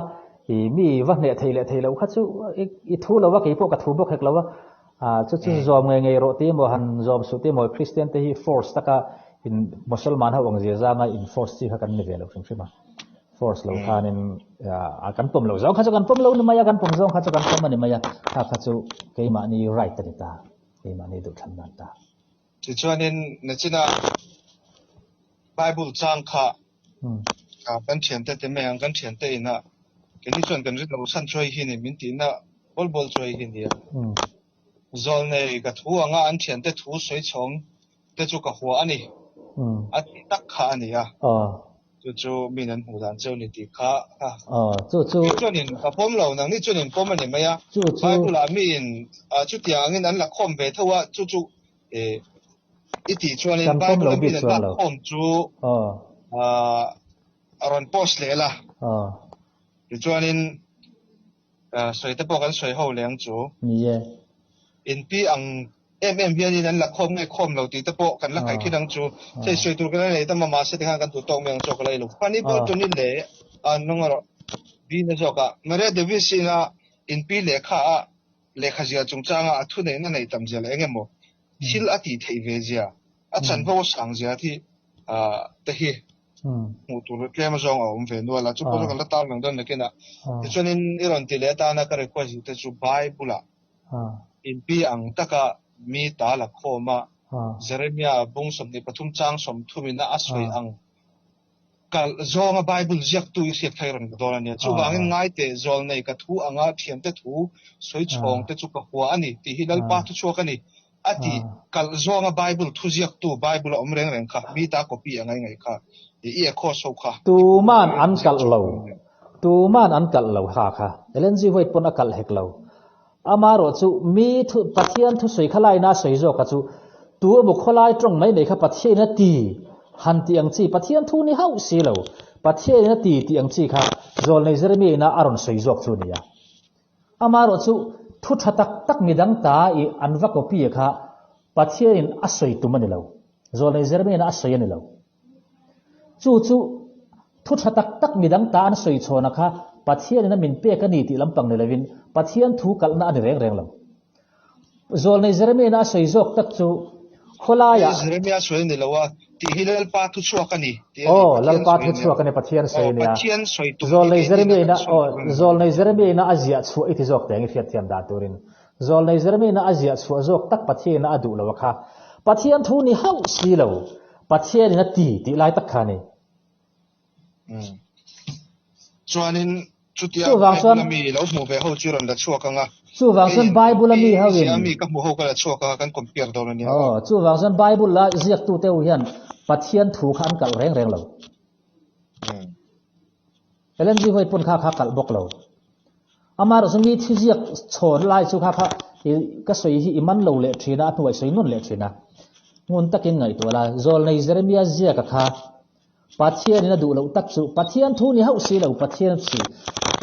mi wa ne theilo kha chu I thu lawa ke po ka thu bok hek lawa chu zom nge ro ti mo han zom su ti mo Christian te hi force taka in Musliman ha wang zia zanga in force chi kha kan ni ve lo thima force lo khanin kan pom lo zong kha chu kan pom lo ni maya kan pom zong kha chu kan pom ni maya kha chu ke ma ni right ta ni ta ke ma ni du than nan ta chu chuanin na china Bible chang kha kan thian te me ang kan thian te ina ke ni chuan kan ri lo san choi hi ni min ti na bol choi hi ni zol nei ka thu anga an thian te thu soi chong te chu ka huwa ani ati tak kha ani ya chu min an hu dan cheu ni ti kha chu chuanin ka pom lo nang ni chuanin pom ani maya Bible a min chu tiang in an la khom ve thawa chu iti chuanin Bible min an la khom chu aron post le la chuanin soi te po kan soi ho leng chu ni ye in pi ang hian in an la khom ngai khom lo ti te po kan la kai khidang chu sei soi tur kan nei ta ma se te kan tu tong meng chok lai lu pani bo tu ni le an nongaro bi na joka mare de vi sina in pi le kha zia chung changa athu nei na nei tam jela engemo sil ati thei ve zia a chan bo sang zia thi te hi mu tu le tlem zong a ve no la chu po kan la tar nang don ne kena chuanin iron ti le ta na ka request te chu Bible in pi ang taka mi ta la khoma Jeremiah bung som ni pathum chang som thumina asoi ang kal zonga Bible ziak tu siat khairon ka dola ne chu wangin ngai te zol nei ka thu anga thiam te thu soi chong te chu ka huwa ani ti hilal pa thu chok ani ati kal zonga Bible thu ziak tu Bible om reng kha mi ta copy angai kha i kho so kha tu man an kal lo kha Ellen G. White pon akal hek lo amaro chu mi thu pathian thu soi khalai na soi zo ka chu tu bo kholai trong mai nei kha pathian na ti han ti ang chi pathian thu ni hau si lo pathian na ti ang chi kha zol nei Jeremiah na aron soi zok chu ni ya amaro chu thu thatak tak midang ta I anwa copy kha pathian in asoi tu mani lo zol nei Jeremiah na asoi ni lo chu thu thatak tak midang ta an soi chona kha pathian na min pe ka ni ti lampang ne lewin pathian thu kal na ani reng lo zol nei Jeremiah na soi zok tak chu khola ya Jeremiah soi ni lawa ti hilal pa thu chuak ani lal pa thu chuak ani pathian soi ni pathian soi tu zol nei Jeremiah na azia chu I ti zok teng I fiat thiam da turin zol nei zermi na azia chu azok tak pathian na adu lo kha pathian thu ni hau si lo pathian na ti lai tak kha ni chuanin chutia bible mi lo mu ve ho chu ron da chuak anga chu wangson bible mi hawin mi ka mu ho ka chuak ka kan compare do ni chu wangson bible la ziak tu te hian pathian thu khan kal reng lo elen ji hoi pun kha kal bok lo amar sumi thiziak chhon lai chu kha ka soi hi iman lo le thina hnuai soi nun le thina ngun takin ngai to la zol nei jeremia zia ka kha pathian na du lo tak chu pathian thu ni hau si lo pathian si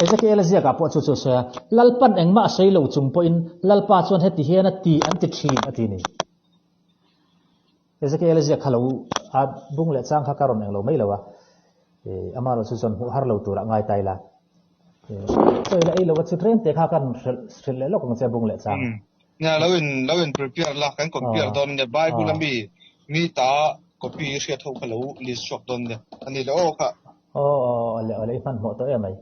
ezekiel zia ka po chu sa lalpan engma sei lo chung po in lalpa chon heti hian ti an ti thin ati ni ezekiel zia khalo a bung le chang kha karon eng lo mai lawa amaro chu chon hu har lo tur ngai tai la so ila ilo wa chu train te kha kan sel le lo kong che bung le chang nya lawin prepare la kan compare don the bible mi ta copy share tho khalo list shop don de ani lo kha le fan mo to e mai